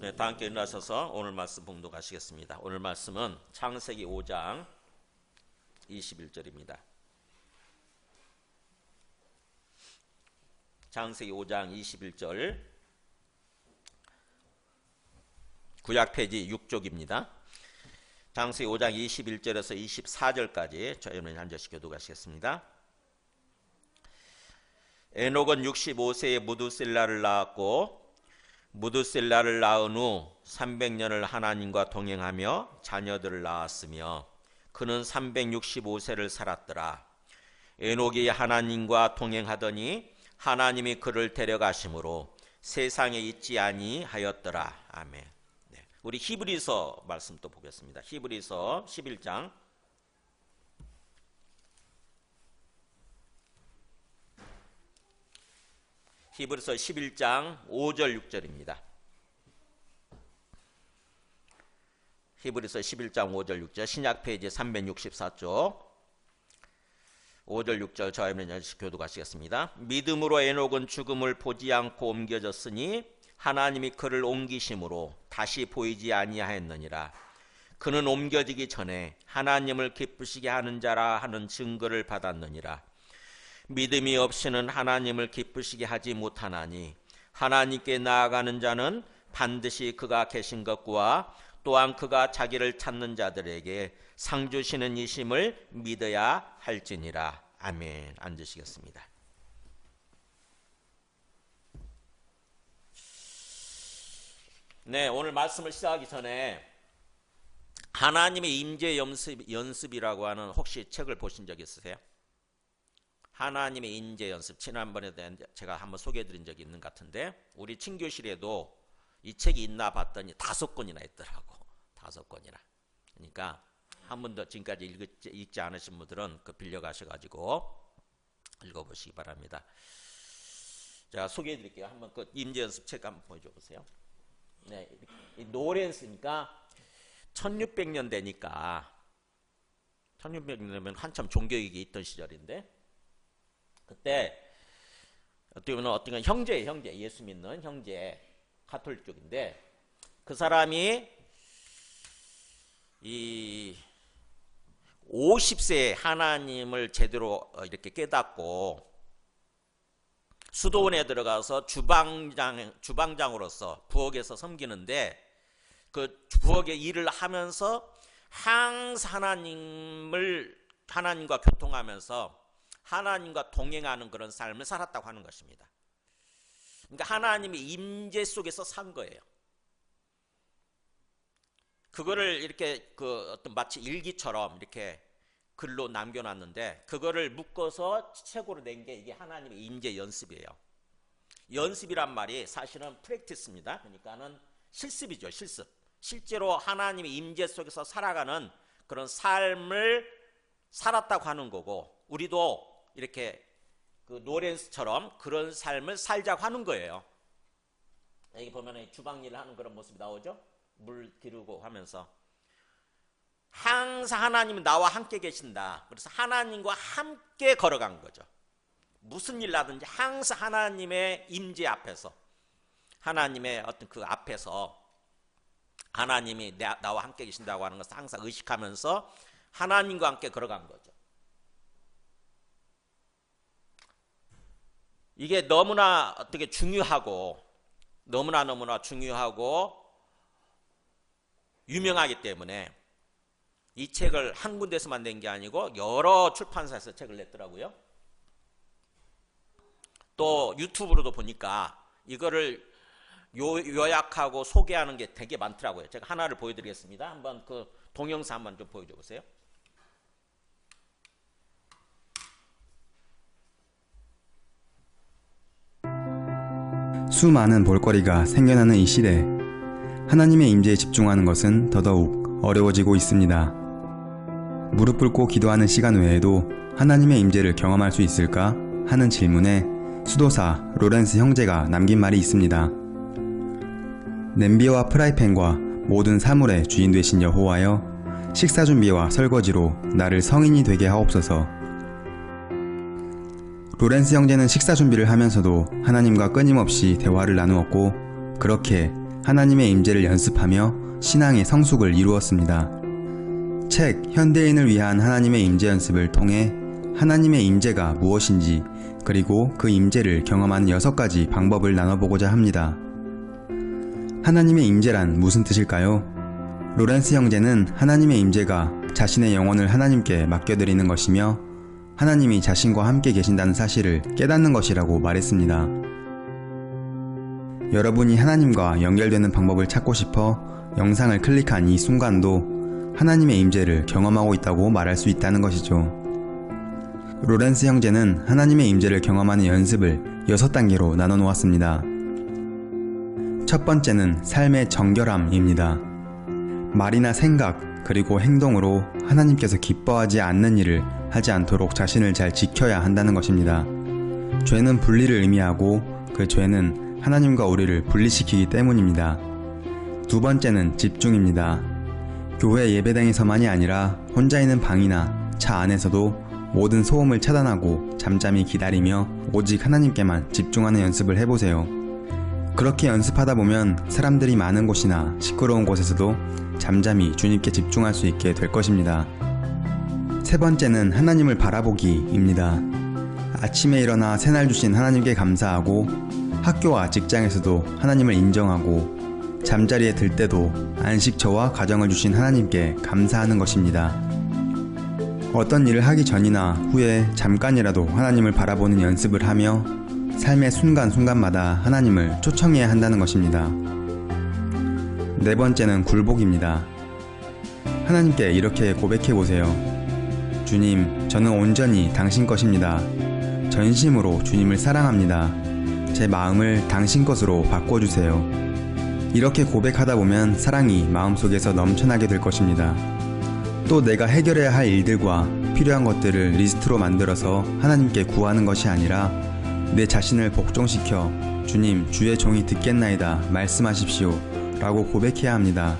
네, 다 함께 일어나셔서 오늘 말씀 봉독하시겠습니다. 오늘 말씀은 창세기 5장 21절입니다. 창세기 5장 21절, 구약 페이지 6쪽입니다. 창세기 5장 21절에서 24절까지 저희는 한 절씩 교독하시겠습니다. 에녹은 65세에 무두셀라를 낳았고 무두셀라를 낳은 후 300년을 하나님과 동행하며 자녀들을 낳았으며 그는 365세를 살았더라. 에녹이 하나님과 동행하더니 하나님이 그를 데려가심으로 세상에 있지 아니하였더라. 아멘. 네. 우리 히브리서 말씀 또 보겠습니다. 히브리서 11장 히브리서 11장 5절 6절입니다. 히브리서 11장 5절 6절 신약 페이지 364쪽 5절 6절 저희는 교독하시겠습니다. 믿음으로 에녹은 죽음을 보지 않고 옮겨졌으니 하나님이 그를 옮기심으로 다시 보이지 아니하였느니라. 그는 옮겨지기 전에 하나님을 기쁘시게 하는 자라 하는 증거를 받았느니라. 믿음이 없이는 하나님을 기쁘시게 하지 못하나니 하나님께 나아가는 자는 반드시 그가 계신 것과 또한 그가 자기를 찾는 자들에게 상 주시는 이심을 믿어야 할지니라. 아멘. 앉으시겠습니다. 네, 오늘 말씀을 시작하기 전에 하나님의 임재 연습이라고 하는 혹시 책을 보신 적 있으세요? 하나님의 인재 연습, 지난번에 제가 한번 소개해드린 적이 있는 것 같은데 우리 친교실에도 이 책이 있나 봤더니 5권이나 있더라고. 5권이나. 그러니까 한 번도 지금까지 읽지 않으신 분들은 그 빌려가셔가지고 읽어보시기 바랍니다. 제가 소개해드릴게요. 한번 그 임재 연습 책 한번 보여줘 보세요. 네, 이 노렌스니까 1600년 되니까 1600년 되면 한참 종교육이 있던 시절인데 그때 어떻게 보면 어떤 형제 예수 믿는 형제 가톨릭 쪽인데 그 사람이 이 50세에 하나님을 제대로 이렇게 깨닫고 수도원에 들어가서 주방장으로서 부엌에서 섬기는데 그 부엌의 일을 하면서 항상 하나님과 교통하면서 하나님과 동행하는 그런 삶을 살았다고 하는 것입니다. 그러니까 하나님의 임재 속에서 산 거예요. 그거를 이렇게 그 어떤 마치 일기처럼 이렇게 글로 남겨놨는데 그거를 묶어서 책으로 낸 게 이게 하나님의 임재 연습이에요. 연습이란 말이 사실은 프랙티스입니다. 그러니까는 실습이죠, 실습. 실제로 하나님의 임재 속에서 살아가는 그런 삶을 살았다고 하는 거고 우리도 이렇게 그 노렌스처럼 그런 삶을 살자고 하는 거예요. 여기 보면 주방일을 하는 그런 모습이 나오죠. 물 기르고 하면서 항상 하나님은 나와 함께 계신다. 그래서 하나님과 함께 걸어간 거죠. 무슨 일 나든지 항상 하나님의 임재 앞에서 하나님의 어떤 그 앞에서 하나님이 나와 함께 계신다고 하는 것을 항상 의식하면서 하나님과 함께 걸어간 거죠. 이게 너무나 어떻게 중요하고 너무나 중요하고 유명하기 때문에 이 책을 한 군데서만 낸 게 아니고 여러 출판사에서 책을 냈더라고요. 또 유튜브로도 보니까 이거를 요약하고 소개하는 게 되게 많더라고요. 제가 하나를 보여드리겠습니다. 한번 그 동영상 한번 좀 보여줘 보세요. 수많은 볼거리가 생겨나는 이 시대, 하나님의 임재에 집중하는 것은 더더욱 어려워지고 있습니다. 무릎 꿇고 기도하는 시간 외에도 하나님의 임재를 경험할 수 있을까 하는 질문에 수도사 로렌스 형제가 남긴 말이 있습니다. 냄비와 프라이팬과 모든 사물의 주인 되신 여호와여, 식사 준비와 설거지로 나를 성인이 되게 하옵소서. 로렌스 형제는 식사 준비를 하면서도 하나님과 끊임없이 대화를 나누었고 그렇게 하나님의 임재를 연습하며 신앙의 성숙을 이루었습니다. 책 현대인을 위한 하나님의 임재 연습을 통해 하나님의 임재가 무엇인지 그리고 그 임재를 경험하는 6가지 방법을 나눠보고자 합니다. 하나님의 임재란 무슨 뜻일까요? 로렌스 형제는 하나님의 임재가 자신의 영혼을 하나님께 맡겨드리는 것이며 하나님이 자신과 함께 계신다는 사실을 깨닫는 것이라고 말했습니다. 여러분이 하나님과 연결되는 방법을 찾고 싶어 영상을 클릭한 이 순간도 하나님의 임재를 경험하고 있다고 말할 수 있다는 것이죠. 로렌스 형제는 하나님의 임재를 경험하는 연습을 6단계로 나눠 놓았습니다. 첫 번째는 삶의 정결함입니다. 말이나 생각 그리고 행동으로 하나님께서 기뻐하지 않는 일을 하지 않도록 자신을 잘 지켜야 한다는 것입니다. 죄는 분리를 의미하고 그 죄는 하나님과 우리를 분리시키기 때문입니다. 두 번째는 집중입니다. 교회 예배당에서만이 아니라 혼자 있는 방이나 차 안에서도 모든 소음을 차단하고 잠잠히 기다리며 오직 하나님께만 집중하는 연습을 해보세요. 그렇게 연습하다 보면 사람들이 많은 곳이나 시끄러운 곳에서도 잠잠히 주님께 집중할 수 있게 될 것입니다. 세 번째는 하나님을 바라보기입니다. 아침에 일어나 새날 주신 하나님께 감사하고 학교와 직장에서도 하나님을 인정하고 잠자리에 들 때도 안식처와 가정을 주신 하나님께 감사하는 것입니다. 어떤 일을 하기 전이나 후에 잠깐이라도 하나님을 바라보는 연습을 하며 삶의 순간순간마다 하나님을 초청해야 한다는 것입니다. 네 번째는 굴복입니다. 하나님께 이렇게 고백해보세요. 주님, 저는 온전히 당신 것입니다. 전심으로 주님을 사랑합니다. 제 마음을 당신 것으로 바꿔주세요. 이렇게 고백하다 보면 사랑이 마음속에서 넘쳐나게 될 것입니다. 또 내가 해결해야 할 일들과 필요한 것들을 리스트로 만들어서 하나님께 구하는 것이 아니라 내 자신을 복종시켜 주님, 주의 종이 듣겠나이다 말씀하십시오 라고 고백해야 합니다.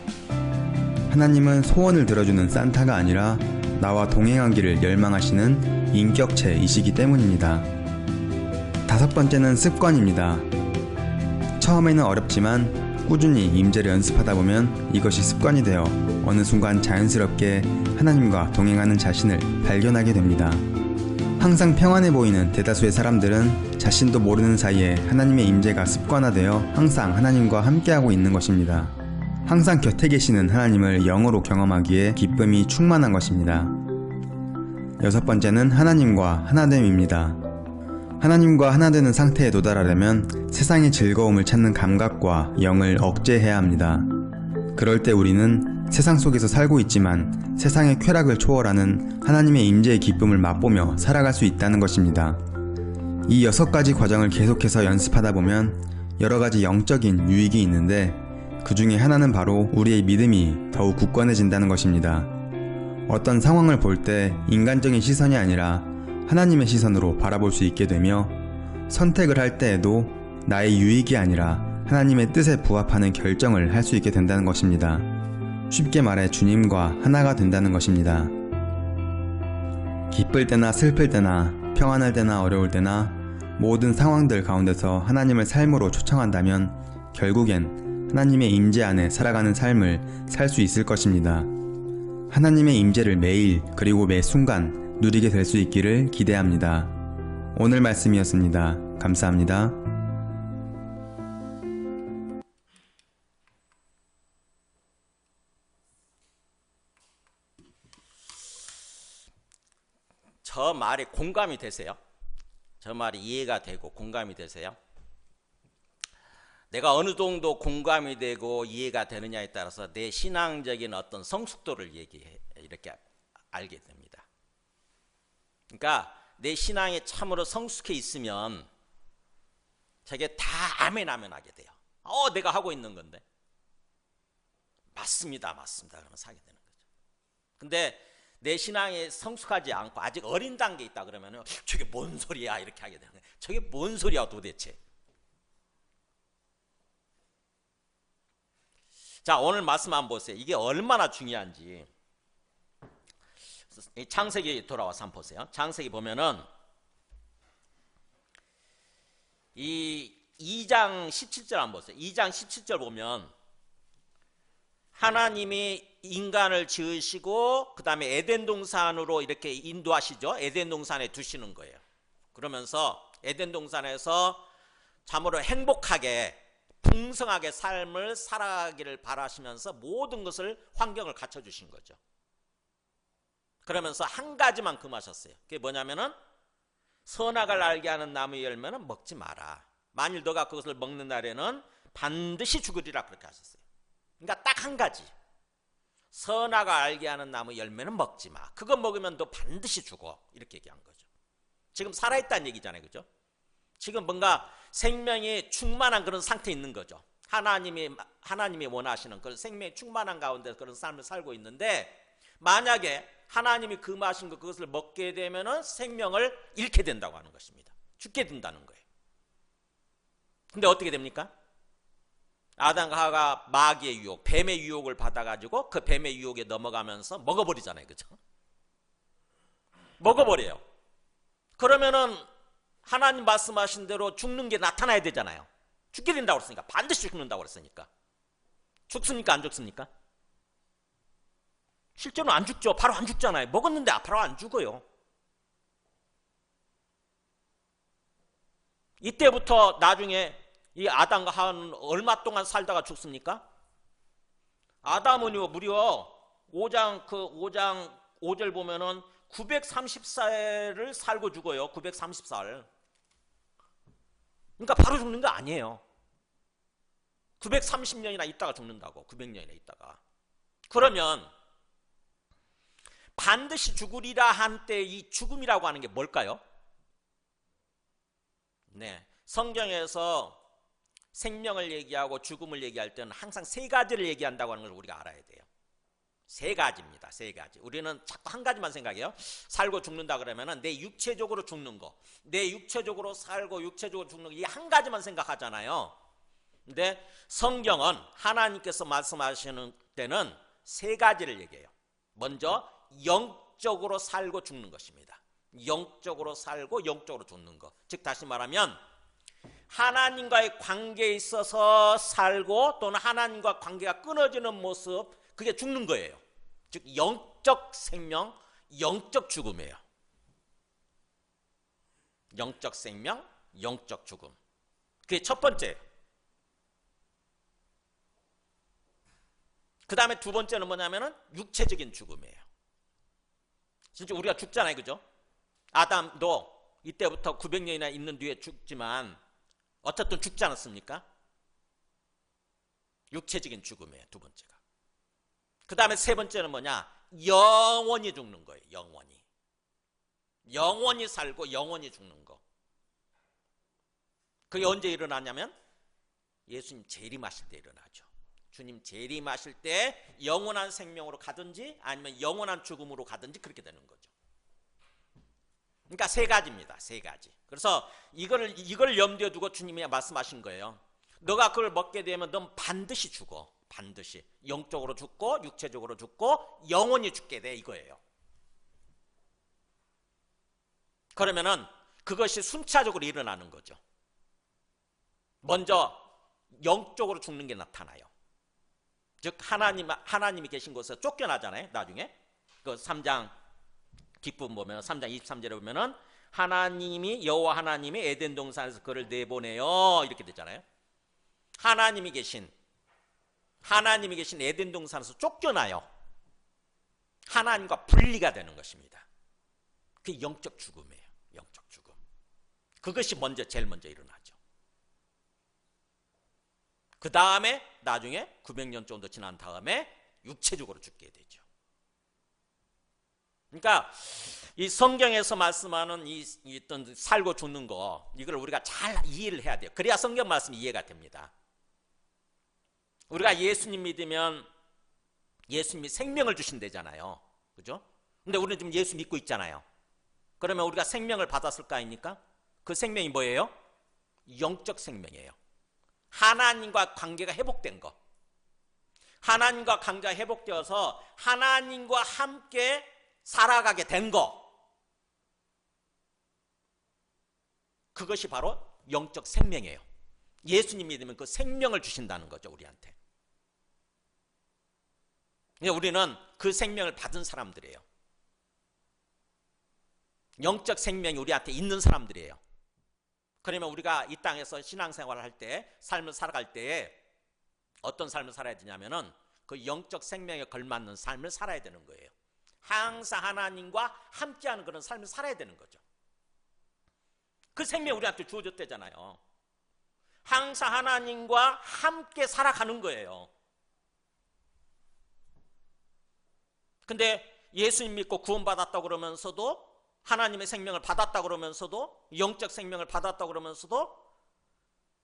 하나님은 소원을 들어주는 산타가 아니라 나와 동행하기를 열망하시는 인격체이시기 때문입니다. 다섯 번째는 습관입니다. 처음에는 어렵지만 꾸준히 임재를 연습하다 보면 이것이 습관이 되어 어느 순간 자연스럽게 하나님과 동행하는 자신을 발견하게 됩니다. 항상 평안해 보이는 대다수의 사람들은 자신도 모르는 사이에 하나님의 임재가 습관화되어 항상 하나님과 함께하고 있는 것입니다. 항상 곁에 계시는 하나님을 영으로 경험하기에 기쁨이 충만한 것입니다. 여섯 번째는 하나님과 하나됨입니다. 하나님과 하나되는 상태에 도달하려면 세상의 즐거움을 찾는 감각과 영을 억제해야 합니다. 그럴 때 우리는 세상 속에서 살고 있지만 세상의 쾌락을 초월하는 하나님의 임재의 기쁨을 맛보며 살아갈 수 있다는 것입니다. 이 6가지 과정을 계속해서 연습하다 보면 여러가지 영적인 유익이 있는데 그 중에 하나는 바로 우리의 믿음이 더욱 굳건해진다는 것입니다. 어떤 상황을 볼 때 인간적인 시선이 아니라 하나님의 시선으로 바라볼 수 있게 되며 선택을 할 때에도 나의 유익이 아니라 하나님의 뜻에 부합하는 결정을 할 수 있게 된다는 것입니다. 쉽게 말해 주님과 하나가 된다는 것입니다. 기쁠 때나 슬플 때나 평안할 때나 어려울 때나 모든 상황들 가운데서 하나님을 삶으로 초청한다면 결국엔 하나님의 임재 안에 살아가는 삶을 살 수 있을 것입니다. 하나님의 임재를 매일 그리고 매 순간 누리게 될 수 있기를 기대합니다. 오늘 말씀이었습니다. 감사합니다. 저 말에 공감이 되세요? 저 말이 이해가 되고 공감이 되세요? 내가 어느 정도 공감이 되고 이해가 되느냐에 따라서 내 신앙적인 어떤 성숙도를 이렇게 알게 됩니다. 그러니까 내 신앙이 참으로 성숙해 있으면 저게 다 아멘 하게 돼요. 내가 하고 있는 건데 맞습니다 그러면서 하게 되는 거죠. 근데 내 신앙이 성숙하지 않고 아직 어린 단계에 있다 그러면 저게 뭔 소리야 이렇게 하게 되는 거예요. 저게 뭔 소리야 도대체. 자, 오늘 말씀 한번 보세요. 이게 얼마나 중요한지. 창세기 돌아와서 한번 보세요. 창세기 보면은 이 2장 17절 한번 보세요. 2장 17절 보면 하나님이 인간을 지으시고 그 다음에 에덴 동산으로 이렇게 인도하시죠. 에덴 동산에 두시는 거예요. 그러면서 에덴 동산에서 참으로 행복하게 풍성하게 삶을 살아가기를 바라시면서 모든 것을 환경을 갖춰주신 거죠. 그러면서 한 가지만 금하셨어요. 그게 뭐냐면은 선악을 알게 하는 나무의 열매는 먹지 마라. 만일 너가 그것을 먹는 날에는 반드시 죽으리라 그렇게 하셨어요. 그러니까 딱 한 가지. 선악을 알게 하는 나무 열매는 먹지 마. 그거 먹으면 너 반드시 죽어. 이렇게 얘기한 거죠. 지금 살아있다는 얘기잖아요. 그죠? 지금 뭔가 생명이 충만한 그런 상태에 있는 거죠. 하나님이 원하시는 그런 생명이 충만한 가운데 그런 삶을 살고 있는데 만약에 하나님이 금하신 그것을 먹게 되면은 생명을 잃게 된다고 하는 것입니다. 죽게 된다는 거예요. 근데 어떻게 됩니까? 아담과 하와가 마귀의 유혹, 뱀의 유혹을 받아가지고 그 뱀의 유혹에 넘어가면서 먹어버리잖아요. 그죠? 먹어버려요. 그러면은 하나님 말씀하신 대로 죽는 게 나타나야 되잖아요. 죽게 된다고 그랬으니까. 반드시 죽는다고 그랬으니까. 죽습니까? 안 죽습니까? 실제로는 안 죽죠. 바로 안 죽잖아요. 먹었는데 바로 안 죽어요. 이때부터 나중에 이 아담과 하와는 얼마 동안 살다가 죽습니까? 아담은요 무려 5장 5절 보면은 934일을 살고 죽어요. 934일. 그러니까 바로 죽는 거 아니에요. 930년이나 있다가 죽는다고. 900년이나 있다가. 그러면 반드시 죽으리라 한때 이 죽음이라고 하는 게 뭘까요? 네, 성경에서 생명을 얘기하고 죽음을 얘기할 때는 항상 세 가지를 얘기한다고 하는 걸 우리가 알아야 돼요. 세 가지입니다. 세 가지. 우리는 자꾸 한 가지만 생각해요. 살고 죽는다 그러면은 내 육체적으로 죽는 거, 내 육체적으로 살고 육체적으로 죽는 거, 이 한 가지만 생각하잖아요. 근데 성경은 하나님께서 말씀하시는 때는 세 가지를 얘기해요. 먼저 영적으로 살고 죽는 것입니다. 영적으로 살고 영적으로 죽는 것. 즉 다시 말하면 하나님과의 관계에 있어서 살고 또는 하나님과 관계가 끊어지는 모습, 그게 죽는 거예요. 즉 영적 생명, 영적 죽음이에요. 영적 생명, 영적 죽음. 그게 첫 번째예요. 그 다음에 두 번째는 뭐냐면은 육체적인 죽음이에요. 진짜 우리가 죽잖아요. 그죠? 아담도 이때부터 900년이나 있는 뒤에 죽지만 어쨌든 죽지 않았습니까? 육체적인 죽음이에요. 두 번째가. 그 다음에 세 번째는 뭐냐? 영원히 죽는 거예요. 영원히. 영원히 살고 영원히 죽는 거. 그게 언제 일어나냐면 예수님 재림하실 때 일어나죠. 주님 재림하실 때 영원한 생명으로 가든지 아니면 영원한 죽음으로 가든지 그렇게 되는 거죠. 그러니까 세 가지입니다. 세 가지. 그래서 이걸 염두에 두고 주님이 말씀하신 거예요. 너가 그걸 먹게 되면 넌 반드시 죽어. 반드시. 영적으로 죽고 육체적으로 죽고 영원히 죽게 돼 이거예요. 그러면은 그것이 순차적으로 일어나는 거죠. 먼저 영적으로 죽는 게 나타나요. 즉 하나님이 계신 곳에서 쫓겨나잖아요. 나중에 그 3장 뒷부분 보면 3장 23절에 보면은 하나님이 여호와 하나님이 에덴 동산에서 그를 내보내요 이렇게 되잖아요. 하나님이 계신 에덴 동산에서 쫓겨나요. 하나님과 분리가 되는 것입니다. 그게 영적 죽음이에요. 영적 죽음. 그것이 제일 먼저 일어나죠. 그 다음에 나중에 900년 정도 지난 다음에 육체적으로 죽게 되죠. 그러니까 이 성경에서 말씀하는 이 어떤 살고 죽는 거, 이걸 우리가 잘 이해를 해야 돼요. 그래야 성경 말씀이 이해가 됩니다. 우리가 예수님 믿으면 예수님이 생명을 주신다잖아요. 그죠? 근데 우리는 지금 예수 믿고 있잖아요. 그러면 우리가 생명을 받았을 거 아닙니까? 그 생명이 뭐예요? 영적 생명이에요. 하나님과 관계가 회복된 거. 하나님과 관계가 회복되어서 하나님과 함께 살아가게 된 거. 그것이 바로 영적 생명이에요. 예수님 믿으면 그 생명을 주신다는 거죠, 우리한테. 우리는 그 생명을 받은 사람들이에요. 영적 생명이 우리한테 있는 사람들이에요. 그러면 우리가 이 땅에서 신앙생활을 할 때, 삶을 살아갈 때에 어떤 삶을 살아야 되냐면은 그 영적 생명에 걸맞는 삶을 살아야 되는 거예요. 항상 하나님과 함께하는 그런 삶을 살아야 되는 거죠. 그 생명이 우리한테 주어졌대잖아요. 항상 하나님과 함께 살아가는 거예요. 근데 예수님 믿고 구원받았다고 그러면서도, 하나님의 생명을 받았다고 그러면서도, 영적 생명을 받았다고 그러면서도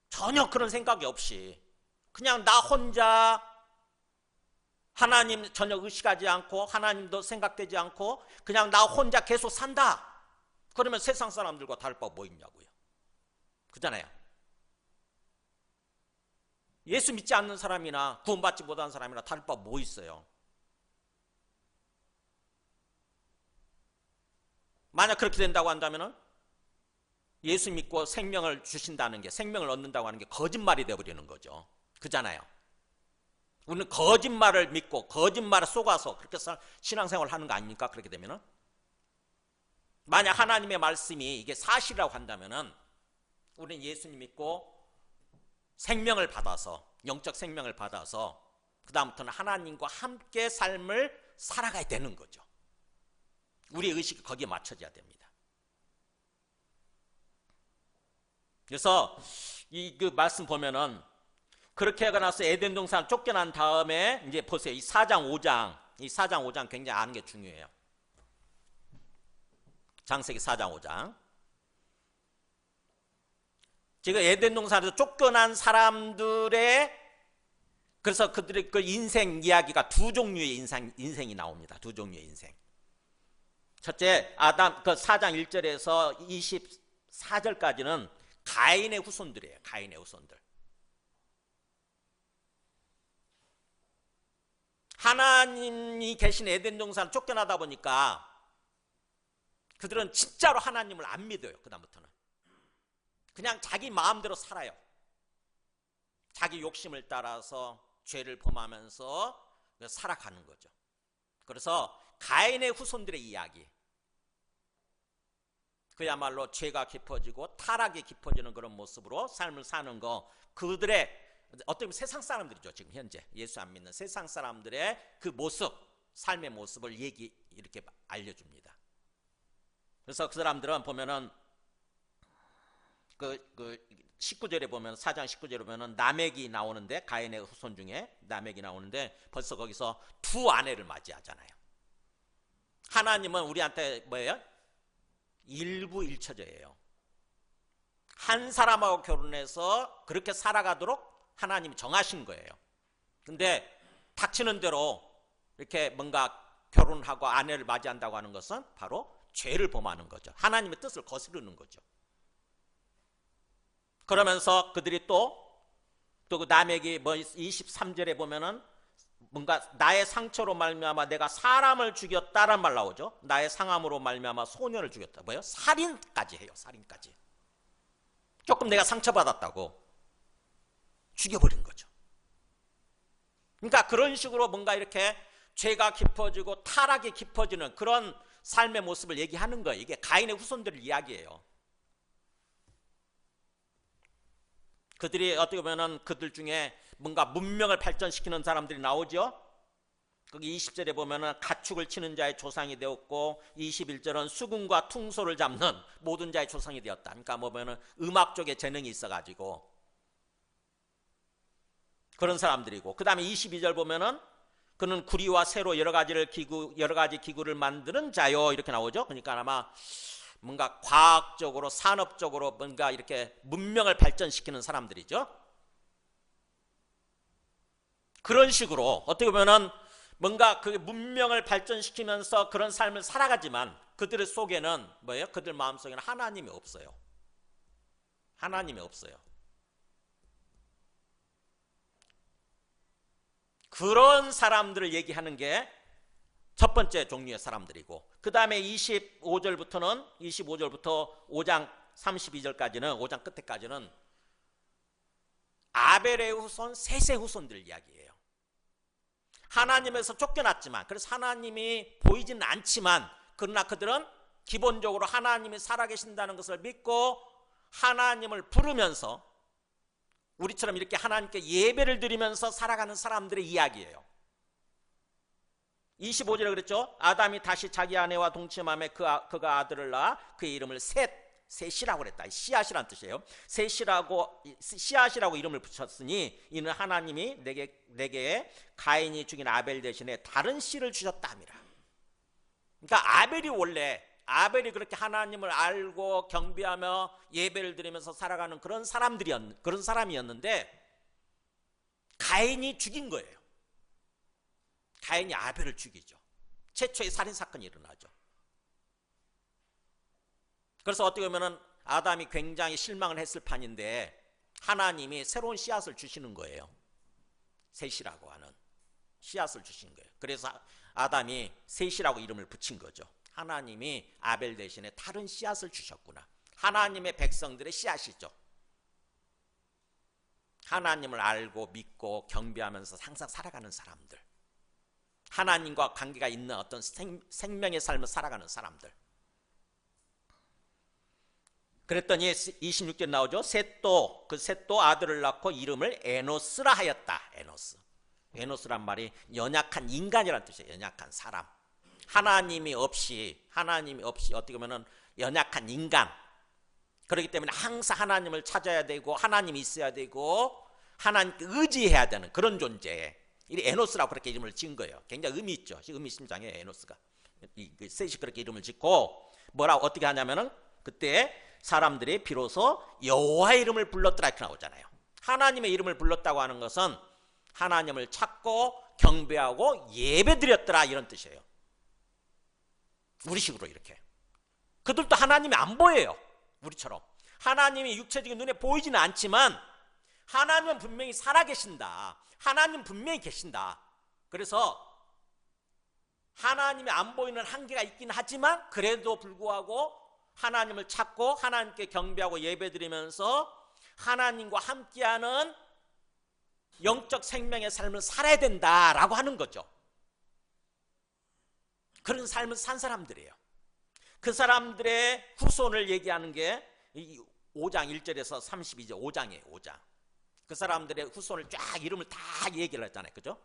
전혀 그런 생각이 없이 그냥 나 혼자 하나님 전혀 의식하지 않고 하나님도 생각되지 않고 그냥 나 혼자 계속 산다. 그러면 세상 사람들과 다를 바가 뭐 있냐고요. 그잖아요. 예수 믿지 않는 사람이나 구원받지 못한 사람이나 다를 바가 뭐 있어요. 만약 그렇게 된다고 한다면 예수 믿고 생명을 주신다는 게, 생명을 얻는다고 하는 게 거짓말이 되어버리는 거죠. 그잖아요. 우리는 거짓말을 믿고 거짓말에 속아서 그렇게 신앙생활을 하는 거 아닙니까? 그렇게 되면은, 만약 하나님의 말씀이 이게 사실이라고 한다면은 우리는 예수님 믿고 생명을 받아서, 영적 생명을 받아서 그 다음부터는 하나님과 함께 삶을 살아가야 되는 거죠. 우리의 의식이 거기에 맞춰져야 됩니다. 그래서 그 말씀 보면은 그렇게 하고 나서 에덴 동산 쫓겨난 다음에 이제 보세요. 이 4장 5장, 이 4장 5장 굉장히 아는 게 중요해요. 창세기 4장 5장. 지금 에덴 동산에서 쫓겨난 사람들의, 그래서 그들의 그 인생 이야기가 두 종류의 인생이 나옵니다. 두 종류의 인생. 첫째, 아담 그 4장 1절에서 24절까지는 가인의 후손들이에요. 가인의 후손들. 하나님이 계신 에덴 동산을 쫓겨나다 보니까 그들은 진짜로 하나님을 안 믿어요. 그 다음부터는 그냥 자기 마음대로 살아요. 자기 욕심을 따라서 죄를 범하면서 살아가는 거죠. 그래서 가인의 후손들의 이야기, 그야말로 죄가 깊어지고 타락이 깊어지는 그런 모습으로 삶을 사는 거, 그들의 어떻게 보면 세상 사람들이죠. 지금 현재 예수 안 믿는 세상 사람들의 그 모습, 삶의 모습을 이렇게 알려줍니다. 그래서 그 사람들은 보면은 그 19절에 보면, 4장 19절에 보면은 라멕이 나오는데, 가인의 후손 중에 라멕이 나오는데 벌써 거기서 두 아내를 맞이하잖아요. 하나님은 우리한테 뭐예요? 일부일처제예요. 한 사람하고 결혼해서 그렇게 살아가도록 하나님이 정하신 거예요. 근데 닥치는 대로 이렇게 뭔가 결혼하고 아내를 맞이한다고 하는 것은 바로 죄를 범하는 거죠. 하나님의 뜻을 거스르는 거죠. 그러면서 그들이 또 그 라멕이 23절에 보면은 뭔가 나의 상처로 말미암아 내가 사람을 죽였다라는 말 나오죠. 나의 상함으로 말미암아 소년을 죽였다. 뭐예요? 살인까지 해요. 살인까지. 조금 내가 상처받았다고 죽여버린 거죠. 그러니까 그런 식으로 뭔가 이렇게 죄가 깊어지고 타락이 깊어지는 그런 삶의 모습을 얘기하는 거예요. 이게 가인의 후손들 이야기예요. 그들이 어떻게 보면 그들 중에 뭔가 문명을 발전시키는 사람들이 나오죠. 거기 20절에 보면은 가축을 치는 자의 조상이 되었고, 21절은 수금과 퉁소를 잡는 모든 자의 조상이 되었다. 그러니까 뭐 보면은 음악 쪽에 재능이 있어가지고 그런 사람들이고, 그 다음에 22절 보면은 그는 구리와 새로 여러 가지 기구를 만드는 자요, 이렇게 나오죠. 그러니까 아마 뭔가 과학적으로, 산업적으로 뭔가 이렇게 문명을 발전시키는 사람들이죠. 그런 식으로 어떻게 보면은 뭔가 그 문명을 발전시키면서 그런 삶을 살아가지만 그들 속에는 뭐예요? 그들 마음속에는 하나님이 없어요. 하나님이 없어요. 그런 사람들을 얘기하는 게 첫 번째 종류의 사람들이고, 그 다음에 25절부터 5장 32절까지는, 5장 끝에까지는 아벨의 후손, 셋의 후손들 이야기예요. 하나님에서 쫓겨났지만, 그래서 하나님이 보이지는 않지만, 그러나 그들은 기본적으로 하나님이 살아계신다는 것을 믿고 하나님을 부르면서 우리처럼 이렇게 하나님께 예배를 드리면서 살아가는 사람들의 이야기예요. 25절에 그랬죠. 아담이 다시 자기 아내와 동침함에 그가 아들을 낳아 그의 이름을 셋이라고 그랬다. 씨앗이란 뜻이에요. 씨앗이라고 이름을 붙였으니 이는 하나님이 내게 가인이 죽인 아벨 대신에 다른 씨를 주셨다 함이라. 그러니까 아벨이 그렇게 하나님을 알고 경배하며 예배를 드리면서 살아가는 그런 사람이었는데 가인이 죽인 거예요. 가인이 아벨을 죽이죠. 최초의 살인사건이 일어나죠. 그래서 어떻게 보면 아담이 굉장히 실망을 했을 판인데 하나님이 새로운 씨앗을 주시는 거예요. 셋이라고 하는 씨앗을 주신 거예요. 그래서 아담이 셋이라고 이름을 붙인 거죠. 하나님이 아벨 대신에 다른 씨앗을 주셨구나. 하나님의 백성들의 씨앗이죠. 하나님을 알고 믿고 경배하면서 항상 살아가는 사람들, 하나님과 관계가 있는 어떤 생명의 삶을 살아가는 사람들. 그랬더니 26절 나오죠. 셋도 아들을 낳고 이름을 에노스라 하였다. 에노스란 말이 연약한 인간이란 뜻이에요. 연약한 사람. 하나님이 없이 어떻게 보면 연약한 인간. 그렇기 때문에 항상 하나님을 찾아야 되고 하나님이 있어야 되고 하나님께 의지해야 되는 그런 존재. 이 에노스라고 그렇게 이름을 지은 거예요. 굉장히 의미 있죠. 의미심장해요. 에노스가. 셋이 그렇게 이름을 짓고 어떻게 하냐면은 그때 사람들이 비로소 여호와의 이름을 불렀더라 이렇게 나오잖아요. 하나님의 이름을 불렀다고 하는 것은 하나님을 찾고 경배하고 예배드렸더라 이런 뜻이에요. 우리식으로 이렇게. 그들도 하나님이 안 보여요. 우리처럼. 하나님이 육체적인 눈에 보이지는 않지만 하나님은 분명히 살아계신다. 하나님 분명히 계신다. 그래서 하나님이 안 보이는 한계가 있긴 하지만 그래도 불구하고 하나님을 찾고 하나님께 경배하고 예배드리면서 하나님과 함께하는 영적 생명의 삶을 살아야 된다라고 하는 거죠. 그런 삶을 산 사람들이에요. 그 사람들의 후손을 얘기하는 게 5장 1절에서 32절 5장이에요. 5장. 그 사람들의 후손을 쫙 이름을 다 얘기를 했잖아요. 그죠?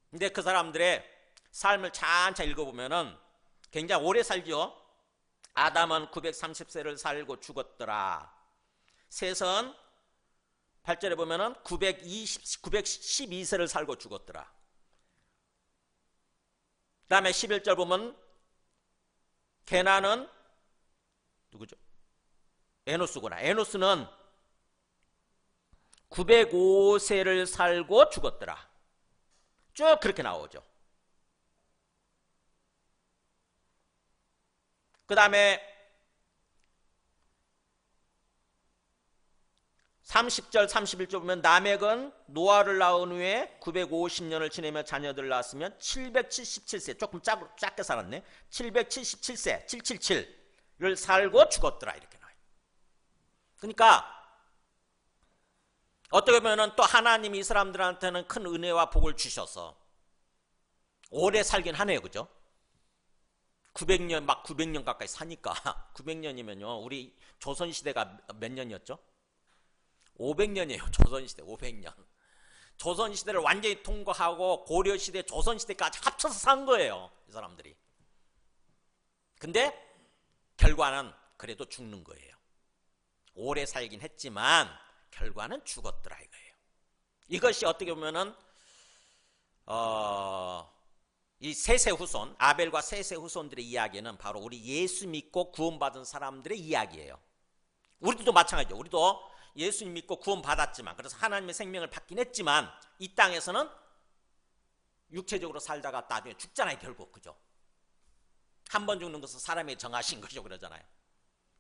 근데 그 사람들의 삶을 찬찬히 읽어보면은 굉장히 오래 살죠. 아담은 930세를 살고 죽었더라. 셋은 8절에 보면은 912세를 살고 죽었더라. 그 다음에 11절 보면 게나는 누구죠? 에노스구나. 에노스는 905세를 살고 죽었더라. 쭉 그렇게 나오죠. 그 다음에 30절 31절 보면 라멕은 노아를 낳은 후에 950년을 지내며 자녀들을 낳았으면 777세 조금 작게 살았네. 777세 777를 살고 죽었더라 이렇게 나와요. 그러니까 어떻게 보면 또 하나님이 이 사람들한테는 큰 은혜와 복을 주셔서 오래 살긴 하네요. 그죠? 900년 막 900년 가까이 사니까 900년이면요. 우리 조선시대가 몇 년이었죠? 500년이에요. 조선시대 500년. 조선시대를 완전히 통과하고 고려시대 조선시대까지 합쳐서 산 거예요. 이 사람들이. 근데 결과는 그래도 죽는 거예요. 오래 살긴 했지만 결과는 죽었더라 이거예요. 이것이 어떻게 보면은 이 셋의 후손, 아벨과 셋의 후손들의 이야기는 바로 우리 예수 믿고 구원받은 사람들의 이야기예요. 우리도 마찬가지죠. 우리도 예수 믿고 구원받았지만, 그래서 하나님의 생명을 받긴 했지만 이 땅에서는 육체적으로 살다가 나중에 죽잖아요. 결국. 그죠? 한 번 죽는 것은 사람이 정하신 거죠. 그러잖아요.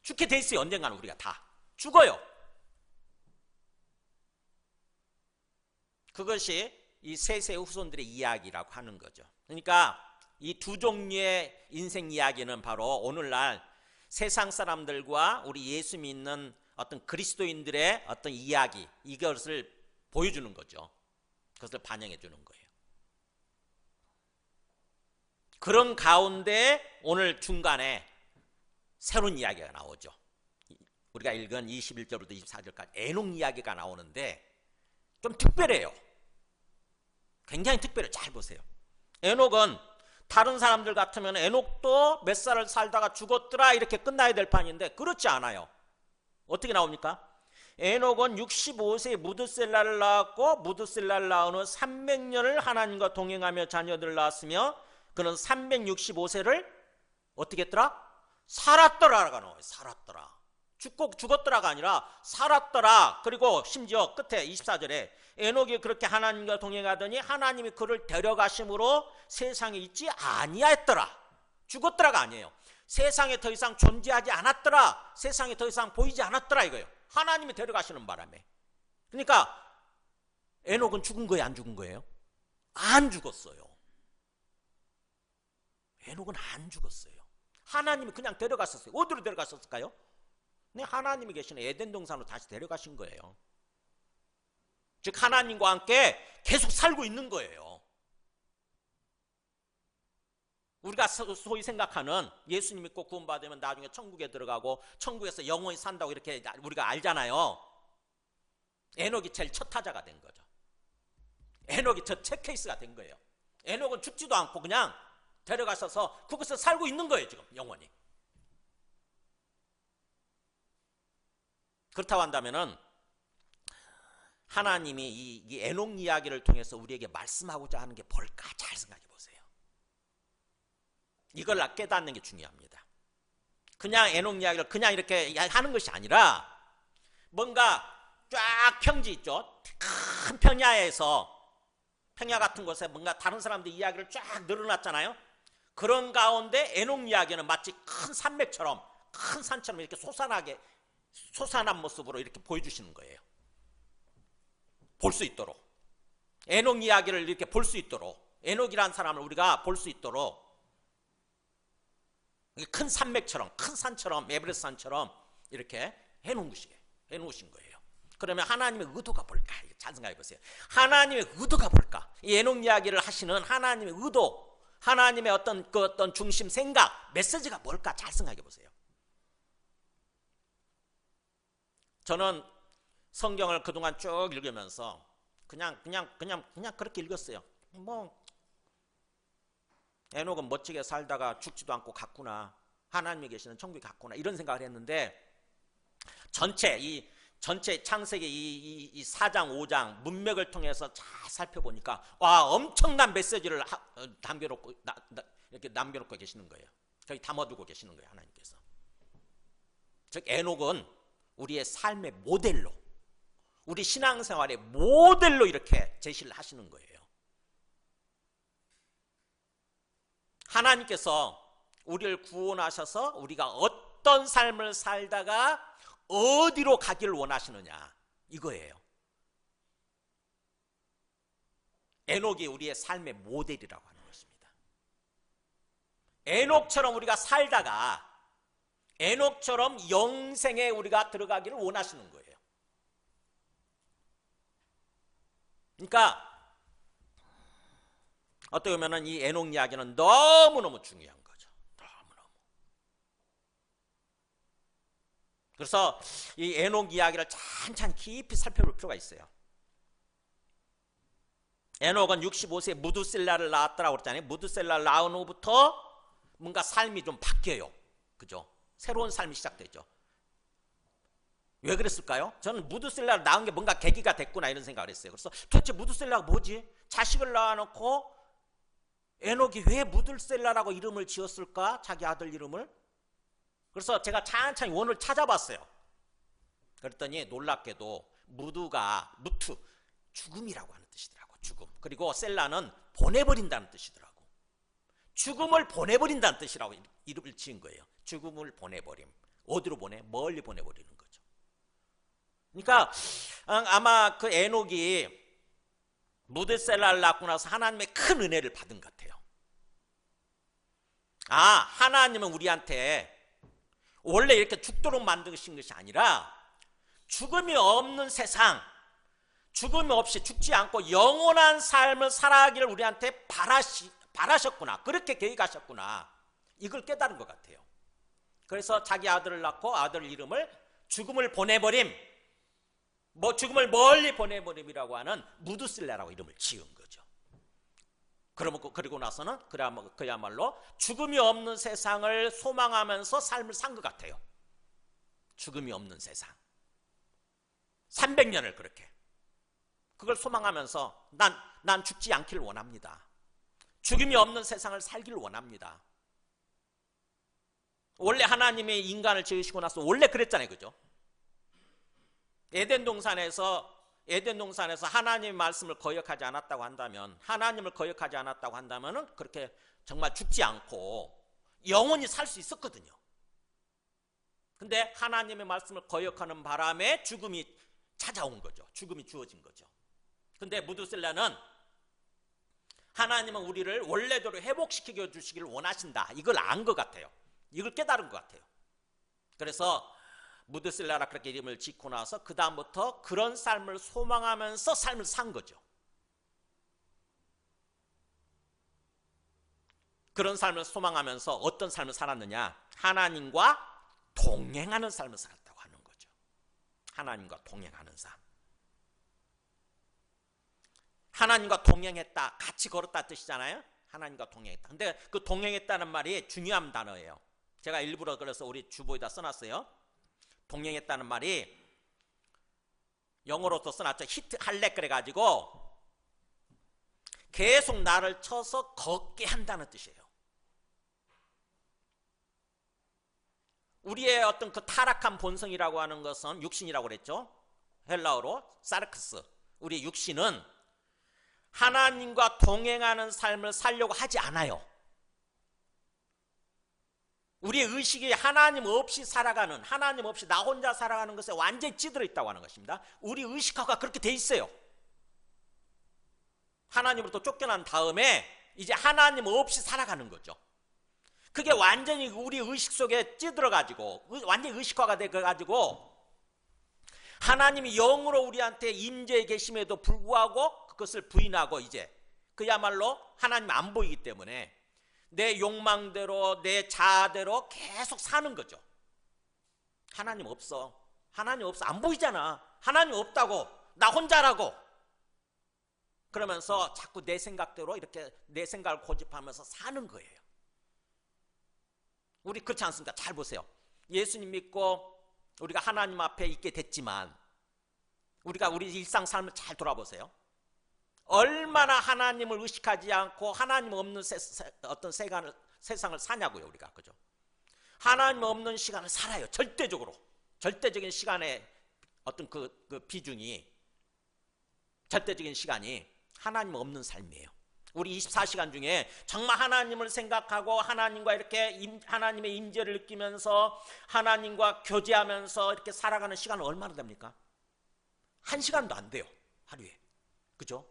죽게 돼 있어요. 언젠가는 우리가 다 죽어요. 그것이 이 셋의 후손들의 이야기라고 하는 거죠. 그러니까 이 두 종류의 인생 이야기는 바로 오늘날 세상 사람들과 우리 예수 믿는 어떤 그리스도인들의 어떤 이야기, 이것을 보여주는 거죠. 그것을 반영해 주는 거예요. 그런 가운데 오늘 중간에 새로운 이야기가 나오죠. 우리가 읽은 21절부터 24절까지 에녹 이야기가 나오는데 좀 특별해요. 굉장히 특별해요. 잘 보세요. 에녹은 다른 사람들 같으면 에녹도 몇 살을 살다가 죽었더라 이렇게 끝나야 될 판인데 그렇지 않아요. 어떻게 나옵니까? 에녹은 65세에 무드셀라를 낳았고 무드셀라를 낳은 후 300년을 하나님과 동행하며 자녀들을 낳았으며 그는 365세를 어떻게 했더라? 살았더라가 나와요. 살았더라. 죽었더라가 아니라 살았더라. 그리고 심지어 끝에 24절에 에녹이 그렇게 하나님과 동행하더니 하나님이 그를 데려가심으로 세상에 있지 아니하였더라. 죽었더라가 아니에요. 세상에 더 이상 존재하지 않았더라. 세상에 더 이상 보이지 않았더라 이거예요. 하나님이 데려가시는 바람에. 그러니까 에녹은 죽은 거예요? 안 죽은 거예요? 안 죽었어요. 에녹은 안 죽었어요. 하나님이 그냥 데려갔었어요. 어디로 데려갔었을까요? 네, 하나님이 계시는 에덴 동산으로 다시 데려가신 거예요. 즉 하나님과 함께 계속 살고 있는 거예요. 우리가 소위 생각하는 예수님 믿고 구원받으면 나중에 천국에 들어가고 천국에서 영원히 산다고 이렇게 우리가 알잖아요. 에녹이 제일 첫 타자가 된 거죠. 에녹이 첫 케이스가 된 거예요. 에녹은 죽지도 않고 그냥 데려가셔서 그곳에서 살고 있는 거예요. 지금 영원히. 그렇다고 한다면은 하나님이 이 에녹 이야기를 통해서 우리에게 말씀하고자 하는 게 뭘까? 잘 생각해 보세요. 이걸 깨닫는 게 중요합니다. 그냥 에녹 이야기를 그냥 이렇게 하는 것이 아니라 뭔가 쫙 평지 있죠. 큰 평야에서 평야 같은 곳에 뭔가 다른 사람들 이야기를 쫙 늘어놨잖아요. 그런 가운데 에녹 이야기는 마치 큰 산맥처럼 큰 산처럼 이렇게 솟아난 모습으로 이렇게 보여주시는 거예요. 볼 수 있도록. 에녹 이야기를 이렇게 볼 수 있도록. 에녹이라는 사람을 우리가 볼 수 있도록 큰 산맥처럼 큰 산처럼 에베레스트 산처럼 이렇게 해놓으신 거예요. 그러면 하나님의 의도가 뭘까? 잘 생각해 보세요. 하나님의 의도가 뭘까? 이 에녹 이야기를 하시는 하나님의 의도, 하나님의 어떤 중심 생각, 메시지가 뭘까? 잘 생각해 보세요. 저는 성경을 그동안 쭉 읽으면서 그냥 그렇게 읽었어요. 에녹은 멋지게 살다가 죽지도 않고 갔구나. 하나님이 계시는 천국에 갔구나. 이런 생각을 했는데 전체 창세기 이 4장 5장 문맥을 통해서 잘 살펴보니까 와, 엄청난 메시지를 이렇게 남겨놓고 계시는 거예요. 저기 담아두고 계시는 거예요. 하나님께서. 즉 에녹은 우리의 삶의 모델로, 우리 신앙생활의 모델로 이렇게 제시를 하시는 거예요. 하나님께서 우리를 구원하셔서 우리가 어떤 삶을 살다가 어디로 가기를 원하시느냐, 이거예요. 에녹이 우리의 삶의 모델이라고 하는 것입니다. 에녹처럼 우리가 살다가 에녹처럼 영생에 우리가 들어가기를 원하시는 거예요. 그러니까 어떻게 보면 이 에녹 이야기는 너무너무 중요한 거죠. 너무너무. 그래서 이 에녹 이야기를 찬찬히 깊이 살펴볼 필요가 있어요. 에녹은 65세에 무드셀라를 낳았다고 그랬잖아요. 무드셀라를 낳은 후부터 뭔가 삶이 좀 바뀌어요. 그죠? 새로운 삶이 시작되죠. 왜 그랬을까요? 저는 무드셀라를 낳은 게 뭔가 계기가 됐구나 이런 생각을 했어요. 그래서 도대체 무드셀라가 뭐지? 자식을 낳아놓고 에녹이 왜 무드셀라라고 이름을 지었을까? 자기 아들 이름을. 그래서 제가 찬찬히 원을 찾아봤어요. 그랬더니 놀랍게도 무트, 죽음이라고 하는 뜻이더라고. 죽음. 그리고 셀라는 보내버린다는 뜻이더라고. 죽음을 보내버린다는 뜻이라고 이름을 지은 거예요. 죽음을 보내버림. 어디로 보내? 멀리 보내버리는 거죠. 그러니까 아마 그 에녹이 무드셀라를 낳고 나서 하나님의 큰 은혜를 받은 것 같아요. 하나님은 우리한테 원래 이렇게 죽도록 만드신 것이 아니라 죽음이 없는 세상, 죽음이 없이 죽지 않고 영원한 삶을 살아가기를 우리한테 바라셨구나. 그렇게 계획하셨구나. 이걸 깨달은 것 같아요. 그래서 자기 아들을 낳고 아들 이름을 죽음을 보내버림, 죽음을 멀리 보내버림이라고 하는 무드슬라라고 이름을 지은 거죠. 그리고 나서는 그야말로 죽음이 없는 세상을 소망하면서 삶을 산 것 같아요. 죽음이 없는 세상. 300년을 그렇게. 그걸 소망하면서 난 죽지 않기를 원합니다. 죽음이 없는 세상을 살기를 원합니다. 원래 하나님이 인간을 지으시고 나서 원래 그랬잖아요. 그죠? 에덴 동산에서 하나님의 말씀을 거역하지 않았다고 한다면, 하나님을 거역하지 않았다고 한다면은 그렇게 정말 죽지 않고 영원히 살 수 있었거든요. 근데 하나님의 말씀을 거역하는 바람에 죽음이 찾아온 거죠. 죽음이 주어진 거죠. 근데 무드셀라는 하나님은 우리를 원래대로 회복시켜 주시기를 원하신다. 이걸 안 것 같아요. 이걸 깨달은 것 같아요. 그래서 무드셀라라 그렇게 이름을 짓고 나서 그 다음부터 그런 삶을 소망하면서 삶을 산 거죠. 그런 삶을 소망하면서 어떤 삶을 살았느냐? 하나님과 동행하는 삶을 살았다고 하는 거죠. 하나님과 동행하는 삶. 하나님과 동행했다, 같이 걸었다 뜻이잖아요. 하나님과 동행했다. 근데 그 동행했다는 말이 중요한 단어예요. 제가 일부러 그래서 우리 주보에다 써놨어요. 동행했다는 말이 영어로도 써놨죠. 히트 할렉 그래가지고 계속 나를 쳐서 걷게 한다는 뜻이에요. 우리의 어떤 그 타락한 본성이라고 하는 것은 육신이라고 그랬죠. 헬라어로 사르크스. 우리 육신은 하나님과 동행하는 삶을 살려고 하지 않아요. 우리의 의식이 하나님 없이 살아가는, 하나님 없이 나 혼자 살아가는 것에 완전히 찌들어 있다고 하는 것입니다. 우리 의식화가 그렇게 돼 있어요. 하나님으로부터 쫓겨난 다음에 이제 하나님 없이 살아가는 거죠. 그게 완전히 우리 의식 속에 찌들어가지고 완전히 의식화가 돼가지고 하나님이 영으로 우리한테 임재해 계심에도 불구하고 그것을 부인하고 이제 그야말로 하나님 안 보이기 때문에 내 욕망대로 내 자아대로 계속 사는 거죠. 하나님 없어. 하나님 없어. 안 보이잖아. 하나님 없다고. 나 혼자라고. 그러면서 자꾸 내 생각대로 이렇게 내 생각을 고집하면서 사는 거예요. 우리 그렇지 않습니까? 잘 보세요. 예수님 믿고 우리가 하나님 앞에 있게 됐지만 우리가 우리 일상 삶을 잘 돌아보세요. 얼마나 하나님을 의식하지 않고 하나님 없는 어떤 세상을 사냐고요, 우리가. 그죠? 하나님 없는 시간을 살아요. 절대적인 시간의 어떤 그 비중이, 절대적인 시간이 하나님 없는 삶이에요. 우리 24시간 중에 정말 하나님을 생각하고 하나님과 이렇게 하나님의 임재를 느끼면서 하나님과 교제하면서 이렇게 살아가는 시간은 얼마나 됩니까? 1시간도 안 돼요, 하루에. 그죠?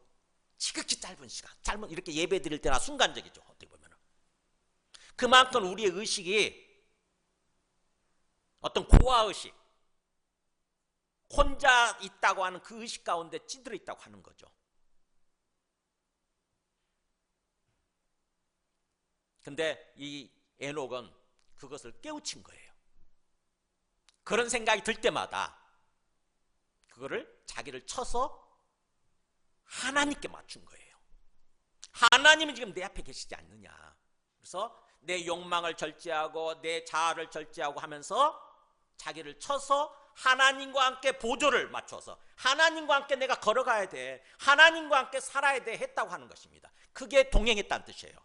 지극히 짧은 시간, 이렇게 예배 드릴 때나 순간적이죠, 어떻게 보면. 그만큼 우리의 의식이 어떤 고아의식, 혼자 있다고 하는 그 의식 가운데 찌들어 있다고 하는 거죠. 근데 이 에녹은 그것을 깨우친 거예요. 그런 생각이 들 때마다 그거를 자기를 쳐서 하나님께 맞춘 거예요. 하나님은 지금 내 앞에 계시지 않느냐. 그래서 내 욕망을 절제하고 내 자아를 절제하고 하면서 자기를 쳐서 하나님과 함께 보조를 맞춰서 하나님과 함께 내가 걸어가야 돼, 하나님과 함께 살아야 돼 했다고 하는 것입니다. 그게 동행했다는 뜻이에요.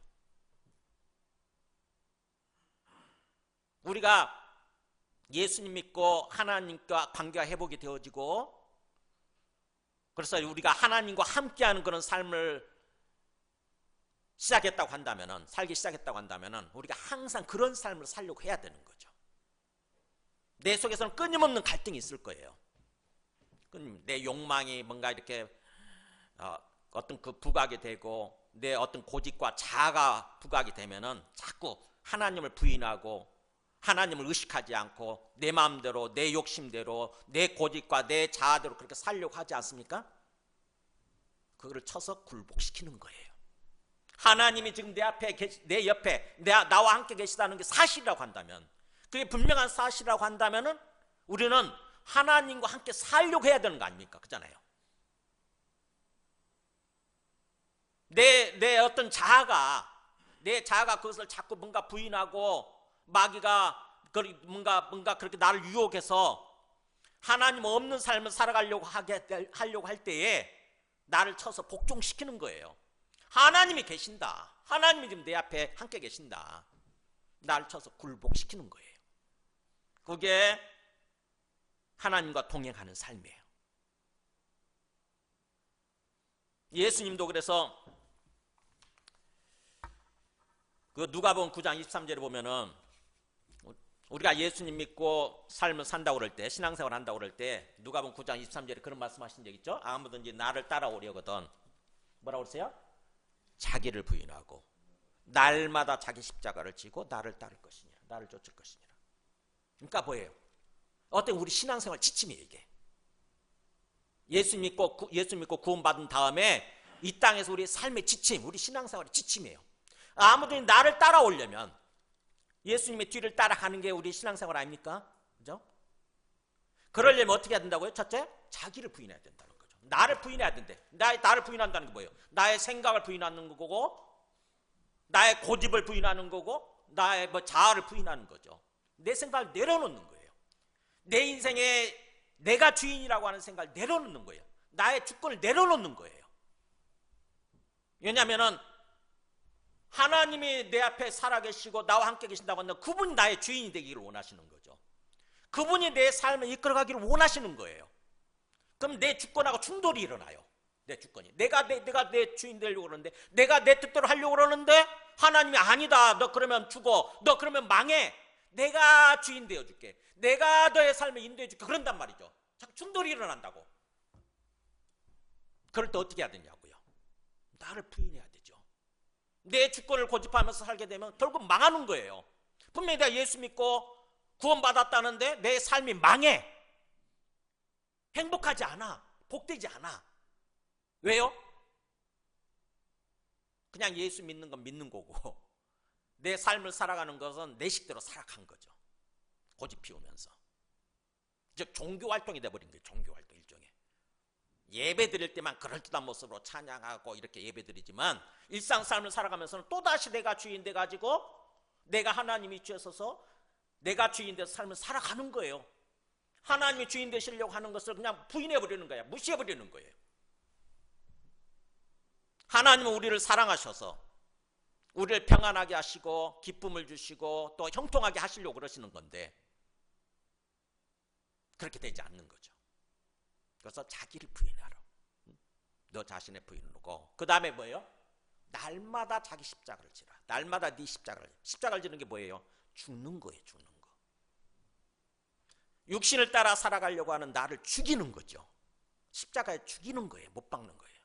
우리가 예수님 믿고 하나님과 관계가 회복이 되어지고 그래서 우리가 하나님과 함께하는 그런 삶을 시작했다고 한다면은, 살기 시작했다고 한다면은 우리가 항상 그런 삶을 살려고 해야 되는 거죠. 내 속에서는 끊임없는 갈등이 있을 거예요. 내 욕망이 뭔가 이렇게 어떤 그 부각이 되고 내 어떤 고집과 자아가 부각이 되면은 자꾸 하나님을 부인하고 하나님을 의식하지 않고 내 마음대로, 내 욕심대로, 내 고집과 내 자아대로 그렇게 살려고 하지 않습니까? 그거를 쳐서 굴복시키는 거예요. 하나님이 지금 내 앞에, 내 옆에, 나와 함께 계시다는 게 사실이라고 한다면, 그게 분명한 사실이라고 한다면은 우리는 하나님과 함께 살려고 해야 되는 거 아닙니까? 그잖아요. 내 어떤 자아가, 내 자아가 그것을 자꾸 뭔가 부인하고 마귀가 뭔가 그렇게 나를 유혹해서 하나님 없는 삶을 살아가려고 하려고 할 때에 나를 쳐서 복종시키는 거예요. 하나님이 계신다. 하나님이 지금 내 앞에 함께 계신다. 나를 쳐서 굴복시키는 거예요. 그게 하나님과 동행하는 삶이에요. 예수님도 그래서 그 누가복음 9장 23절에 보면은 우리가 예수님 믿고 삶을 산다고 그럴 때, 신앙생활 한다고 그럴 때 누가복음 9장 23절에 그런 말씀하신 적 있죠? 아무든지 나를 따라오려거든 뭐라고 그러세요? 자기를 부인하고 날마다 자기 십자가를 지고 나를 따를 것이냐, 나를 쫓을 것이냐. 그러니까 뭐예요? 어때 우리 신앙생활 지침이에요 이게. 예수 믿고 구원받은 다음에 이 땅에서 우리 삶의 지침, 우리 신앙생활의 지침이에요. 아무든지 나를 따라오려면 예수님의 뒤를 따라가는 게 우리 신앙생활 아닙니까? 그죠? 그러려면 어떻게 해야 된다고요? 첫째, 자기를 부인해야 된다는 거죠. 나를 부인해야 된대. 나를 부인한다는 게 뭐예요? 나의 생각을 부인하는 거고, 나의 고집을 부인하는 거고, 나의 자아를 부인하는 거죠. 내 생각을 내려놓는 거예요. 내 인생에 내가 주인이라고 하는 생각을 내려놓는 거예요. 나의 주권을 내려놓는 거예요. 왜냐하면은 하나님이 내 앞에 살아계시고 나와 함께 계신다고 한다면 그분이 나의 주인이 되기를 원하시는 거죠. 그분이 내 삶을 이끌어가기를 원하시는 거예요. 그럼 내 주권하고 충돌이 일어나요. 내 주권이. 내가 내 주인 되려고 그러는데, 내가 내 뜻대로 하려고 그러는데 하나님이 아니다. 너 그러면 죽어. 너 그러면 망해. 내가 주인 되어줄게. 내가 너의 삶을 인도해줄게. 그런단 말이죠. 자꾸 충돌이 일어난다고. 그럴 때 어떻게 해야 되냐고요. 나를 부인해야 되죠. 내 주권을 고집하면서 살게 되면 결국 망하는 거예요. 분명히 내가 예수 믿고 구원받았다는데 내 삶이 망해. 행복하지 않아. 복되지 않아. 왜요? 그냥 예수 믿는 건 믿는 거고 내 삶을 살아가는 것은 내 식대로 살아간 거죠. 고집 피우면서. 즉 종교 활동이 돼버린 거예요. 종교 활동 일종의. 예배 드릴 때만 그럴듯한 모습으로 찬양하고 이렇게 예배 드리지만 일상 삶을 살아가면서는 또다시 내가 주인 돼가지고 내가 하나님이 주셔서 내가 주인 돼서 삶을 살아가는 거예요. 하나님이 주인 되시려고 하는 것을 그냥 부인해버리는 거예요. 무시해버리는 거예요. 하나님은 우리를 사랑하셔서 우리를 평안하게 하시고 기쁨을 주시고 또 형통하게 하시려고 그러시는 건데 그렇게 되지 않는 거죠. 그래서 자기를 부인하라. 너 자신의 부인으로. 그 다음에 뭐예요? 날마다 자기 십자가를 지라. 날마다 네 십자가를 지는 게 뭐예요? 죽는 거예요. 죽는 거. 육신을 따라 살아가려고 하는 나를 죽이는 거죠. 십자가에 죽이는 거예요. 못 박는 거예요.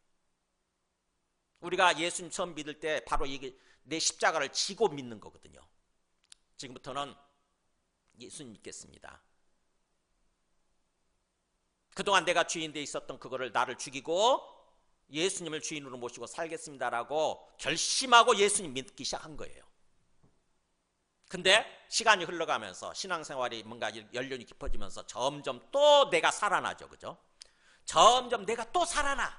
우리가 예수님 처음 믿을 때 바로 이게 내 십자가를 지고 믿는 거거든요. 지금부터는 예수님 믿겠습니다. 그동안 내가 주인 돼 있었던 그거를 나를 죽이고 예수님을 주인으로 모시고 살겠습니다라고 결심하고 예수님 믿기 시작한 거예요. 근데 시간이 흘러가면서 신앙생활이 뭔가 연륜이 깊어지면서 점점 또 내가 살아나죠. 그죠? 점점 내가 또 살아나.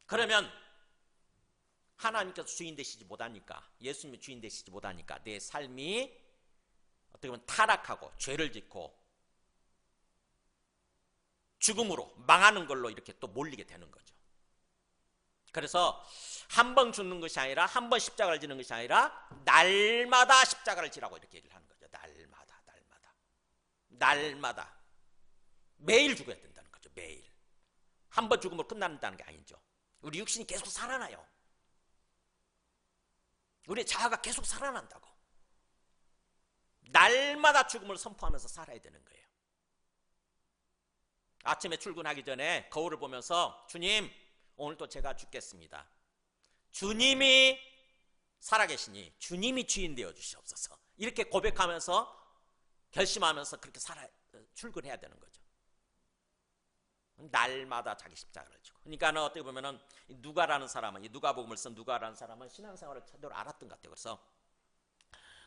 그러면 하나님께서 주인 되시지 못하니까, 예수님이 주인 되시지 못하니까 내 삶이 어떻게 보면 타락하고 죄를 짓고 죽음으로 망하는 걸로 이렇게 또 몰리게 되는 거죠. 그래서 한 번 죽는 것이 아니라, 한 번 십자가를 지는 것이 아니라 날마다 십자가를 지라고 이렇게 얘기를 하는 거죠. 날마다 매일 죽어야 된다는 거죠. 매일. 한 번 죽음으로 끝난다는 게 아니죠. 우리 육신이 계속 살아나요. 우리 자아가 계속 살아난다고. 날마다 죽음을 선포하면서 살아야 되는 거예요. 아침에 출근하기 전에 거울을 보면서 주님, 오늘도 제가 죽겠습니다. 주님이 살아계시니 주님이 주인 되어 주시옵소서. 이렇게 고백하면서 결심하면서 그렇게 출근해야 되는 거죠. 날마다 자기 십자가를 지고. 그러니까 어떻게 보면은 누가라는 사람은, 이 누가복음을 쓴 누가라는 사람은 신앙생활을 제대로 알았던 것 같아요. 그래서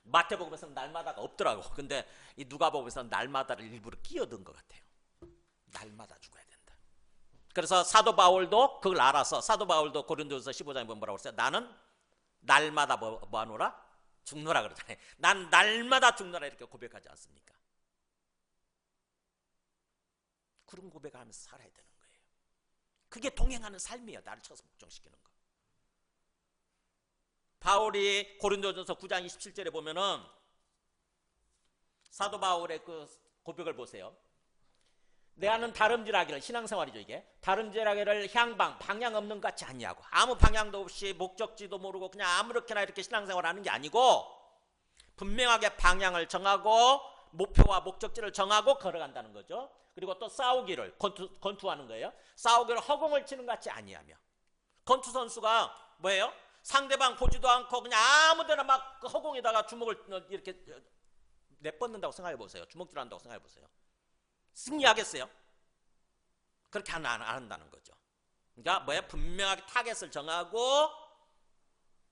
마태복음에서는 날마다가 없더라고. 근데 이 누가복음에서는 날마다를 일부러 끼어든 것 같아요. 날마다 죽어야 된다. 그래서 사도 바울도 그걸 알아서, 사도 바울도 고린도전서 15장에 보면 뭐라고 했어요? 나는 날마다 뭐 하노라? 죽노라 그러잖아요. 난 날마다 죽노라 이렇게 고백하지 않습니까? 그런 고백을 하면서 살아야 되는 거예요. 그게 동행하는 삶이에요. 나를 쳐서 복종시키는 거. 바울이 고린도전서 9장 27절에 보면은 사도 바울의 그 고백을 보세요. 내가는 다름질하기를, 신앙생활이죠 이게, 다름질하기를 방향 없는 것 같이 아니하고, 아무 방향도 없이 목적지도 모르고 그냥 아무렇게나 이렇게 신앙생활하는 게 아니고 분명하게 방향을 정하고 목표와 목적지를 정하고 걸어간다는 거죠. 그리고 또 싸우기를 권투하는 거예요. 싸우기를 허공을 치는 것 같이 아니하며. 권투 선수가 뭐예요? 상대방 보지도 않고 그냥 아무데나 막 그 허공에다가 주먹을 이렇게 내뻗는다고 생각해 보세요. 주먹질 한다고 생각해 보세요. 승리하겠어요? 그렇게 안 한다는 거죠. 그러니까 뭐야? 분명하게 타겟을 정하고,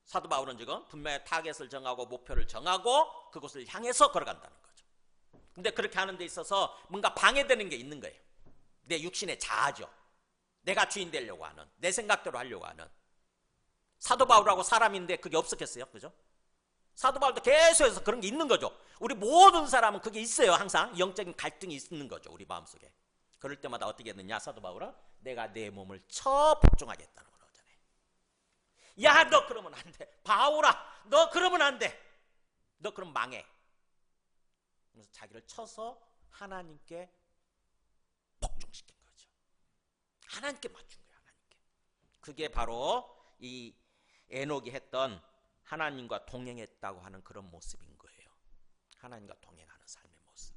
사도 바울은 지금 분명하게 타겟을 정하고 목표를 정하고 그곳을 향해서 걸어간다는 거죠. 근데 그렇게 하는 데 있어서 뭔가 방해되는 게 있는 거예요. 내 육신의 자아죠. 내가 주인 되려고 하는, 내 생각대로 하려고 하는. 사도 바울하고 사람인데 그게 없었겠어요? 그죠? 사도 바울도 계속해서 그런 게 있는 거죠. 우리 모든 사람은 그게 있어요. 항상 영적인 갈등이 있는 거죠. 우리 마음속에. 그럴 때마다 어떻게 했느냐? 사도 바울은 내가 내 몸을 복종하겠다는 거잖아요. 야, 너 그러면 안 돼. 바울아, 너 그러면 안 돼. 너 그럼 망해. 그래서 자기를 쳐서 하나님께 복종시킨 거죠. 하나님께 맞춘 거예요. 하나님께. 그게 바로 이 에녹이 했던 하나님과 동행했다고 하는 그런 모습인 거예요. 하나님과 동행하는 삶의 모습.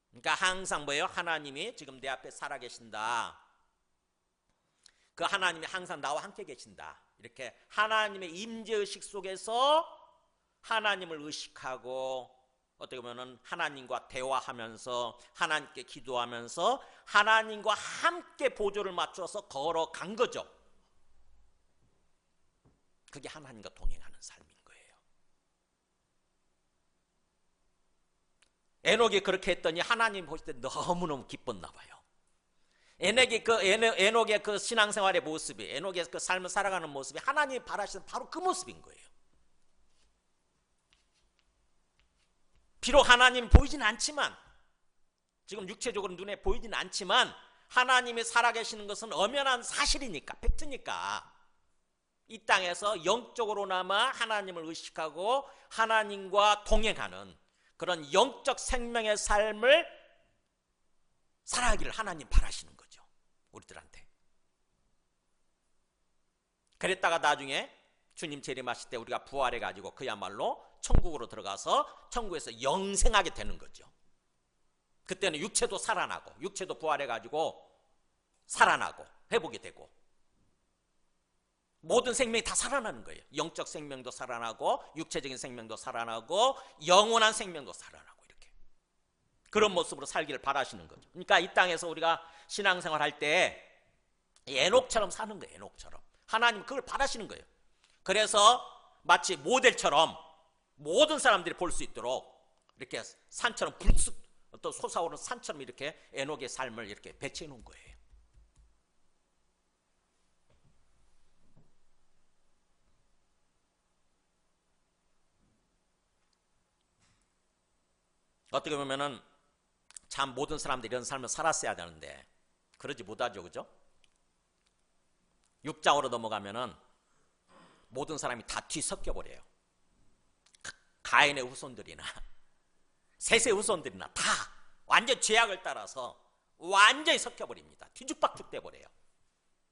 그러니까 항상 뭐예요? 하나님이 지금 내 앞에 살아계신다. 그 하나님이 항상 나와 함께 계신다. 이렇게 하나님의 임재의식 속에서 하나님을 의식하고, 어떻게 보면 하나님과 대화하면서, 하나님께 기도하면서 하나님과 함께 보조를 맞춰서 걸어간 거죠. 그게 하나님과 동행하는 삶인 거예요. 에녹이 그렇게 했더니 하나님 보실 때 너무너무 기뻤나 봐요. 에녹의 그 신앙생활의 모습이, 에녹의 그 삶을 살아가는 모습이 하나님이 바라시는 바로 그 모습인 거예요. 비록 하나님 보이진 않지만, 지금 육체적으로 눈에 보이진 않지만 하나님이 살아계시는 것은 엄연한 사실이니까, 팩트니까 이 땅에서 영적으로나마 하나님을 의식하고 하나님과 동행하는 그런 영적 생명의 삶을 살아가기를 하나님 바라시는 거죠. 우리들한테. 그랬다가 나중에 주님 재림하실 때 우리가 부활해가지고 그야말로 천국으로 들어가서 천국에서 영생하게 되는 거죠. 그때는 육체도 살아나고, 육체도 부활해가지고 살아나고 회복이 되고, 모든 생명이 다 살아나는 거예요. 영적 생명도 살아나고, 육체적인 생명도 살아나고, 영원한 생명도 살아나고, 이렇게 그런 모습으로 살기를 바라시는 거죠. 그러니까 이 땅에서 우리가 신앙생활 할 때 에녹처럼 사는 거예요. 에녹처럼 하나님 그걸 바라시는 거예요. 그래서 마치 모델처럼 모든 사람들이 볼 수 있도록 이렇게 산처럼 불쑥 또 솟아오르는 산처럼 이렇게 에녹의 삶을 이렇게 배치해 놓은 거예요. 어떻게 보면은 참 모든 사람들이 이런 삶을 살았어야 되는데 그러지 못하죠. 그죠? 6장으로 넘어가면은 모든 사람이 다 뒤섞여 버려요. 가인의 후손들이나 셋의 후손들이나 다 완전 죄악을 따라서 완전히 섞여 버립니다. 뒤죽박죽 돼 버려요.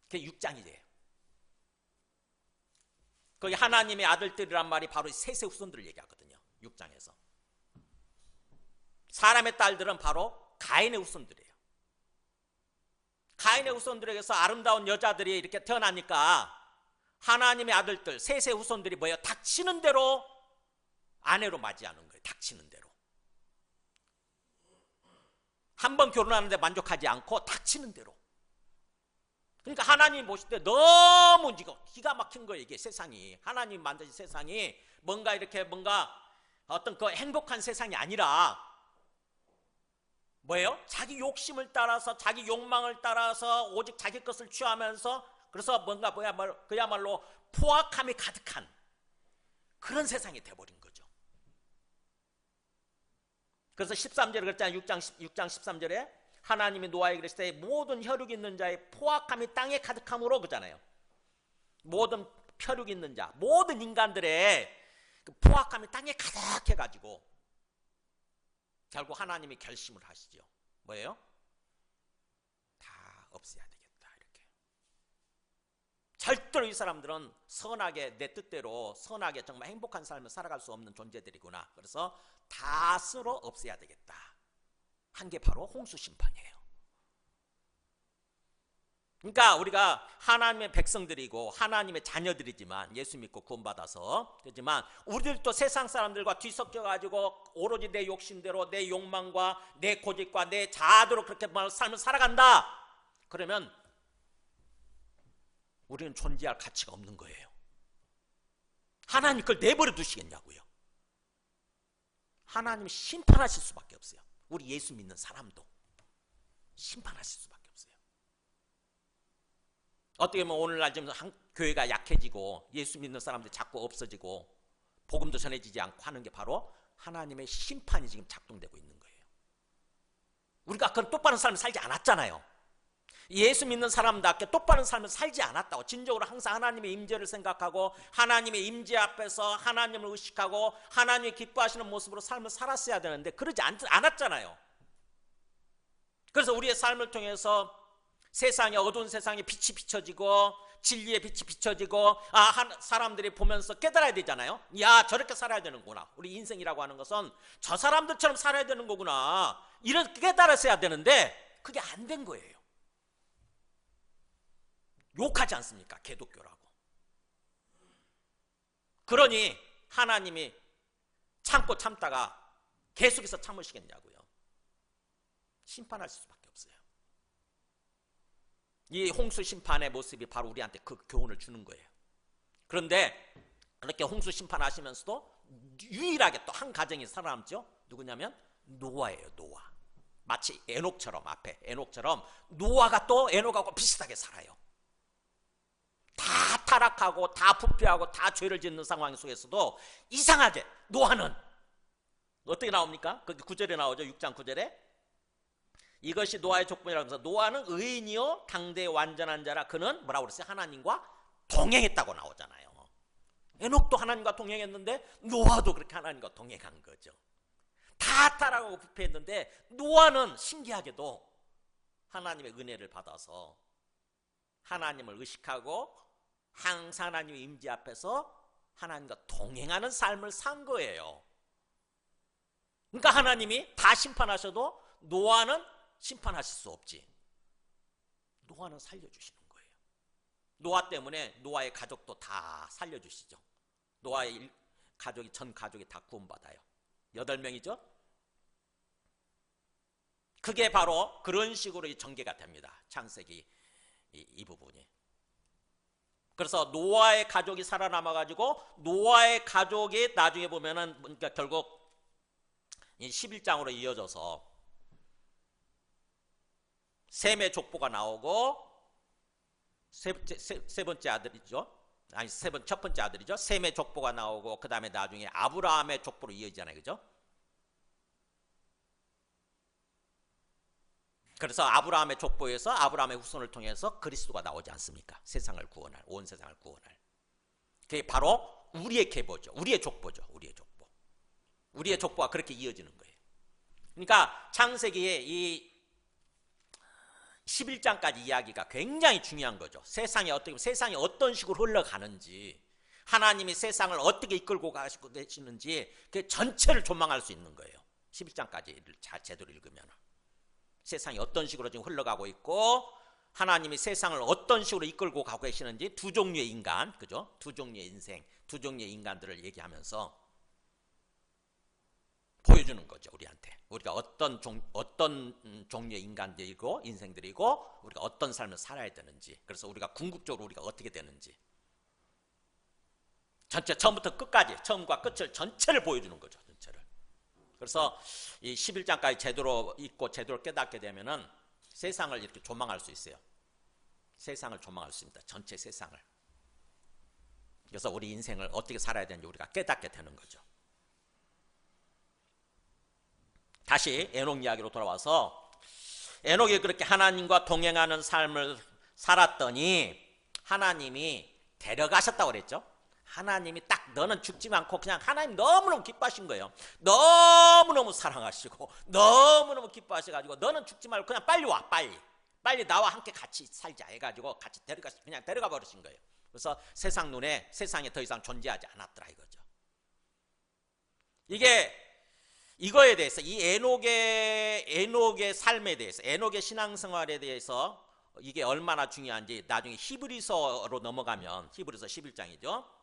그게 6장이 돼요. 거기 하나님의 아들들이란 말이 바로 셋의 후손들을 얘기하거든요. 6장에서. 사람의 딸들은 바로 가인의 후손들이에요. 가인의 후손들에게서 아름다운 여자들이 이렇게 태어나니까 하나님의 아들들, 셋의 후손들이 뭐예요? 닥치는 대로 아내로 맞이하는 거예요. 닥치는 대로. 한 번 결혼하는데 만족하지 않고 닥치는 대로. 그러니까 하나님 보실 때 너무 기가 막힌 거예요. 이게 세상이. 하나님 만드신 세상이 뭔가 이렇게 뭔가 어떤 그 행복한 세상이 아니라 뭐예요? 자기 욕심을 따라서, 자기 욕망을 따라서 오직 자기 것을 취하면서, 그래서 뭔가 그야말로 포악함이 가득한 그런 세상이 돼버린 거죠. 그래서 13절에 그랬잖아요. 6장 13절에 하나님이 노아에게 그랬을 때 모든 혈육 있는 자의 포악함이 땅에 가득함으로, 그잖아요. 모든 혈육 있는 자, 모든 인간들의 그 포악함이 땅에 가득해가지고 결국 하나님이 결심을 하시죠. 뭐예요? 다 없애야 되겠다, 이렇게. 절대로 이 사람들은 선하게, 내 뜻대로 선하게 정말 행복한 삶을 살아갈 수 없는 존재들이구나. 그래서 다 쓸어 없애야 되겠다 한 게 바로 홍수 심판이에요. 그러니까 우리가 하나님의 백성들이고 하나님의 자녀들이지만, 예수 믿고 구원받아서 그렇지만, 우리들도 세상 사람들과 뒤섞여 가지고 오로지 내 욕심대로, 내 욕망과 내 고집과 내 자아대로 그렇게 삶을 살아간다. 그러면 우리는 존재할 가치가 없는 거예요. 하나님 그걸 내버려 두시겠냐고요. 하나님이 심판하실 수밖에 없어요. 우리 예수 믿는 사람도 심판하실 수밖에 없어요. 어떻게 보면 오늘날 지금 교회가 약해지고 예수 믿는 사람들이 자꾸 없어지고 복음도 전해지지 않고 하는 게 바로 하나님의 심판이 지금 작동되고 있는 거예요. 우리가 그런 똑바른 삶을 살지 않았잖아요. 예수 믿는 사람답게 똑바른 삶을 살지 않았다고. 진정으로 항상 하나님의 임재를 생각하고 하나님의 임재 앞에서 하나님을 의식하고 하나님이 기뻐하시는 모습으로 삶을 살았어야 되는데 그러지 않았잖아요. 그래서 우리의 삶을 통해서 세상에, 어두운 세상에 빛이 비춰지고 진리의 빛이 비춰지고 사람들이 보면서 깨달아야 되잖아요. 야, 저렇게 살아야 되는구나. 우리 인생이라고 하는 것은 저 사람들처럼 살아야 되는 거구나. 이렇게 깨달았어야 되는데 그게 안 된 거예요. 욕하지 않습니까? 개독교라고. 그러니 하나님이 참고 참다가 계속해서 참으시겠냐고요. 심판하실 수밖에 없어요. 이 홍수 심판의 모습이 바로 우리한테 그 교훈을 주는 거예요. 그런데 그렇게 홍수 심판하시면서도 유일하게 또 한 가정이 살아남죠. 누구냐면 노아예요. 노아. 마치 에녹처럼, 앞에 에녹처럼 노아가 또 에녹하고 비슷하게 살아요. 다 타락하고 다 부패하고 다 죄를 짓는 상황 속에서도 이상하게 노아는 어떻게 나옵니까? 그 9절에 나오죠. 6장 9절에 이것이 노아의 족보이라고 하면서 노아는 의인이요 당대의 완전한 자라. 그는 뭐라고 그랬어요? 하나님과 동행했다고 나오잖아요. 에녹도 하나님과 동행했는데 노아도 그렇게 하나님과 동행한 거죠. 다 타락하고 부패했는데 노아는 신기하게도 하나님의 은혜를 받아서 하나님을 의식하고 항상 하나님의 임재 앞에서 하나님과 동행하는 삶을 산 거예요. 그러니까 하나님이 다 심판하셔도 노아는 심판하실 수 없지. 노아는 살려주시는 거예요. 노아 때문에 노아의 가족도 다 살려주시죠. 노아의 가족이, 전 가족이 다 구원받아요. 8명이죠. 그게 바로 그런 식으로 전개가 됩니다. 창세기 이 부분이. 그래서 노아의 가족이 살아남아가지고 노아의 가족이 나중에 보면은 그러니까 결국 11장으로 이어져서 셈의 족보가 나오고 세 번째 아들이죠. 아니 첫 번째 아들이죠. 셈의 족보가 나오고 그 다음에 나중에 아브라함의 족보로 이어지잖아요. 그죠? 그래서 아브라함의 족보에서 아브라함의 후손을 통해서 그리스도가 나오지 않습니까? 세상을 구원할, 온 세상을 구원할. 그게 바로 우리의 계보죠. 우리의 족보죠. 우리의 족보. 우리의 족보가 그렇게 이어지는 거예요. 그러니까 창세기의 이 11장까지 이야기가 굉장히 중요한 거죠. 세상이 어떤 식으로 흘러가는지, 하나님이 세상을 어떻게 이끌고 가시고 계시는지 그 전체를 조망할 수 있는 거예요. 11장까지를 잘 제대로 읽으면 세상이 어떤 식으로 지금 흘러가고 있고 하나님이 세상을 어떤 식으로 이끌고 가고 계시는지 두 종류의 인간, 그죠? 두 종류의 인생, 두 종류의 인간들을 얘기하면서 보여주는 거죠, 우리한테. 우리가 어떤 종류의 인간들이고 인생들이고 우리가 어떤 삶을 살아야 되는지, 그래서 우리가 궁극적으로 우리가 어떻게 되는지 전체 처음부터 끝까지, 처음과 끝을 전체를 보여주는 거죠, 전체를. 그래서 이 11장까지 제대로 읽고 제대로 깨닫게 되면은 세상을 이렇게 조망할 수 있어요. 세상을 조망할 수 있습니다. 전체 세상을. 그래서 우리 인생을 어떻게 살아야 되는지 우리가 깨닫게 되는 거죠. 다시 에녹 이야기로 돌아와서 에녹이 그렇게 하나님과 동행하는 삶을 살았더니 하나님이 데려가셨다고 그랬죠. 하나님이 딱 너는 죽지 않고 그냥 하나님 너무너무 기뻐하신 거예요. 너무너무 사랑하시고 너무너무 기뻐하셔가지고 너는 죽지 말고 그냥 빨리 와, 빨리 나와 함께 같이 살자 해가지고 같이 그냥 데려가 버리신 거예요. 그래서 세상 눈에 세상에 더 이상 존재하지 않았더라 이거죠. 이거에 대해서 이 에녹의 삶에 대해서, 에녹의 신앙생활에 대해서 이게 얼마나 중요한지 나중에 히브리서로 넘어가면, 히브리서 11장이죠.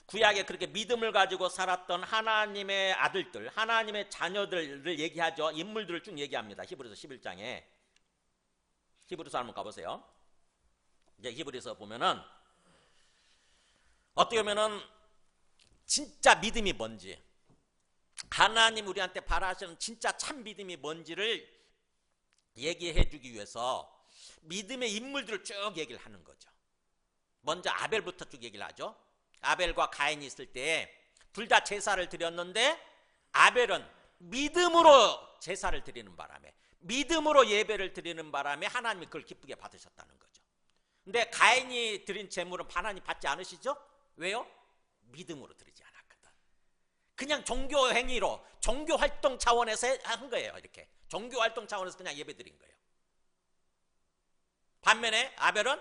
구약에 그렇게 믿음을 가지고 살았던 하나님의 아들들, 하나님의 자녀들을 얘기하죠. 인물들을 쭉 얘기합니다. 히브리서 11장에. 히브리서 한번 가보세요. 이제 히브리서 보면은 어떻게 보면은 진짜 믿음이 뭔지, 하나님 우리한테 바라시는 진짜 참 믿음이 뭔지를 얘기해 주기 위해서 믿음의 인물들을 쭉 얘기를 하는 거죠. 먼저 아벨부터 쭉 얘기를 하죠. 아벨과 가인이 있을 때 둘 다 제사를 드렸는데 아벨은 믿음으로 제사를 드리는 바람에, 믿음으로 예배를 드리는 바람에 하나님이 그걸 기쁘게 받으셨다는 거죠. 근데 가인이 드린 제물은 하나님 받지 않으시죠? 왜요? 믿음으로 드리지 않았거든. 그냥 종교 행위로, 종교 활동 차원에서 한 거예요. 이렇게 종교 활동 차원에서 그냥 예배 드린 거예요. 반면에 아벨은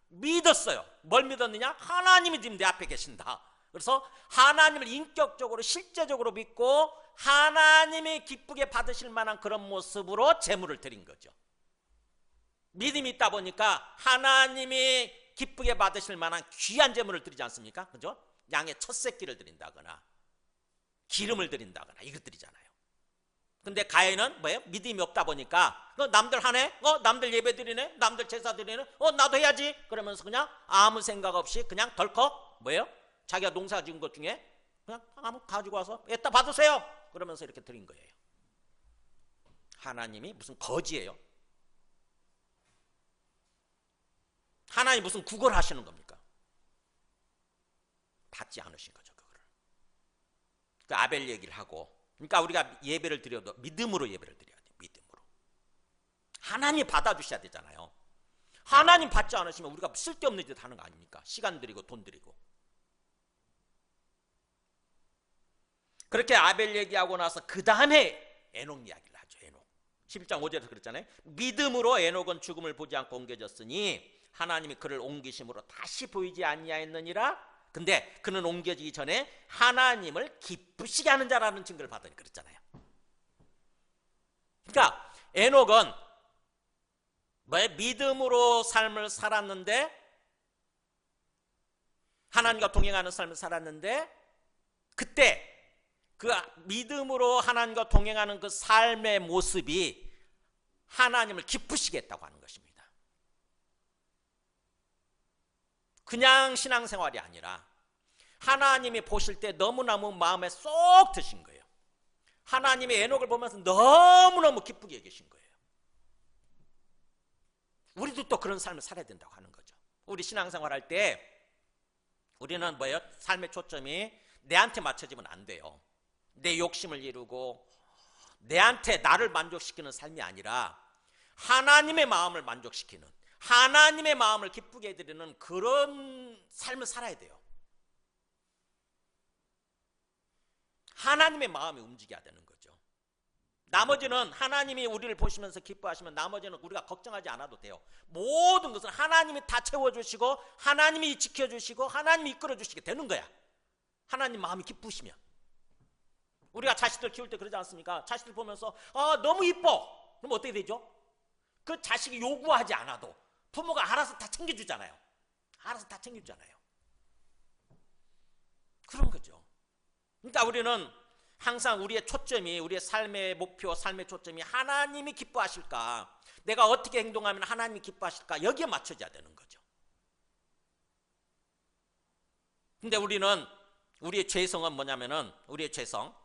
믿었어요. 뭘 믿었느냐? 하나님이 지금 내 앞에 계신다. 그래서 하나님을 인격적으로 실제적으로 믿고 하나님이 기쁘게 받으실 만한 그런 모습으로 제물을 드린 거죠. 믿음이 있다 보니까 하나님이 기쁘게 받으실 만한 귀한 제물을 드리지 않습니까? 그죠? 양의 첫 새끼를 드린다거나 기름을 드린다거나 이것 드리잖아요. 근데 가인은 뭐예요? 믿음이 없다 보니까 남들 하네? 남들 예배 드리네? 남들 제사 드리네? 나도 해야지. 그러면서 그냥 아무 생각 없이 그냥 덜컥 뭐예요? 자기가 농사 지은 것 중에 그냥 아무 가지고 와서 에따 받으세요. 그러면서 이렇게 드린 거예요. 하나님이 무슨 거지예요? 하나님 무슨 구걸하시는 겁니까? 받지 않으신 거죠, 그거를. 그 아벨 얘기를 하고, 그러니까 우리가 예배를 드려도 믿음으로 예배를 드려야 돼, 믿음으로. 하나님이 받아주셔야 되잖아요. 하나님 받지 않으시면 우리가 쓸데없는 짓 하는 거 아닙니까? 시간 들이고 돈 들이고. 그렇게 아벨 얘기하고 나서 그 다음에 에녹 이야기를 하죠. 에녹 11장 5절에서 그랬잖아요. 믿음으로 에녹은 죽음을 보지 않고 옮겨졌으니 하나님이 그를 옮기심으로 다시 보이지 아니하였느니라. 근데 그는 옮겨지기 전에 하나님을 기쁘시게 하는 자라는 증거를 받으니 그랬잖아요. 그러니까 에녹은 믿음으로 삶을 살았는데, 하나님과 동행하는 삶을 살았는데, 그때 그 믿음으로 하나님과 동행하는 그 삶의 모습이 하나님을 기쁘시게 했다고 하는 것입니다. 그냥 신앙생활이 아니라 하나님이 보실 때 너무너무 마음에 쏙 드신 거예요. 하나님의 에녹을 보면서 너무너무 기쁘게 계신 거예요. 우리도 또 그런 삶을 살아야 된다고 하는 거죠. 우리 신앙생활 할 때 우리는 뭐예요? 삶의 초점이 내한테 맞춰지면 안 돼요. 내 욕심을 이루고 내한테 나를 만족시키는 삶이 아니라 하나님의 마음을 만족시키는, 하나님의 마음을 기쁘게 해드리는 그런 삶을 살아야 돼요. 하나님의 마음이 움직여야 되는 거죠. 나머지는 하나님이 우리를 보시면서 기뻐하시면 나머지는 우리가 걱정하지 않아도 돼요. 모든 것은 하나님이 다 채워주시고 하나님이 지켜주시고 하나님이 이끌어주시게 되는 거야. 하나님 마음이 기쁘시면. 우리가 자식들 키울 때 그러지 않습니까? 자식들 보면서 너무 이뻐. 그럼 어떻게 되죠? 그 자식이 요구하지 않아도 부모가 알아서 다 챙겨주잖아요. 알아서 다 챙겨주잖아요. 그런 거죠. 그러니까 우리는 항상 우리의 초점이, 우리의 삶의 목표, 삶의 초점이 하나님이 기뻐하실까, 내가 어떻게 행동하면 하나님이 기뻐하실까, 여기에 맞춰져야 되는 거죠. 근데 우리는, 우리의 죄성은 뭐냐면은, 우리의 죄성,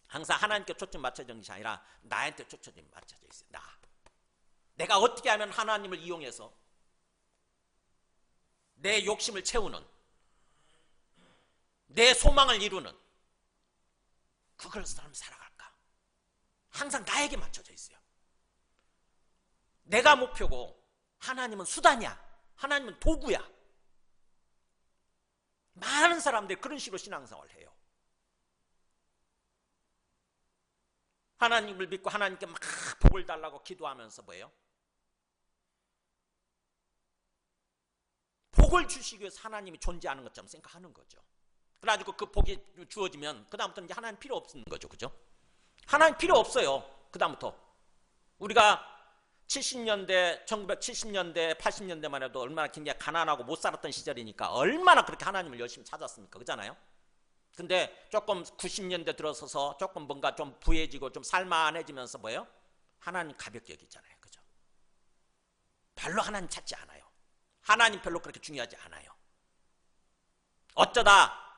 항상 하나님께 초점 맞춰져 있는 것이 아니라 나한테 초점이 맞춰져 있어요. 내가 어떻게 하면 하나님을 이용해서 내 욕심을 채우는, 내 소망을 이루는 그걸 사람 살아갈까? 항상 나에게 맞춰져 있어요. 내가 목표고 하나님은 수단이야. 하나님은 도구야. 많은 사람들이 그런 식으로 신앙생활을 해요. 하나님을 믿고 하나님께 막 복을 달라고 기도하면서 뭐예요? 복을 주시기 위해서 하나님이 존재하는 것처럼 생각하는 거죠. 그래가지고 그 복이 주어지면 그 다음부터는 이제 하나님 필요 없는 거죠. 그죠? 하나님 필요 없어요. 그 다음부터. 우리가 70년대, 1970년대, 80년대만 해도 얼마나 굉장히 가난하고 못 살았던 시절이니까 얼마나 그렇게 하나님을 열심히 찾았습니까? 그렇잖아요? 근데 조금 90년대 들어서서 조금 뭔가 좀 부해지고 좀 살만해지면서 뭐예요? 하나님 가볍게 여기잖아요. 그죠? 별로 하나님 찾지 않아요. 하나님 별로 그렇게 중요하지 않아요. 어쩌다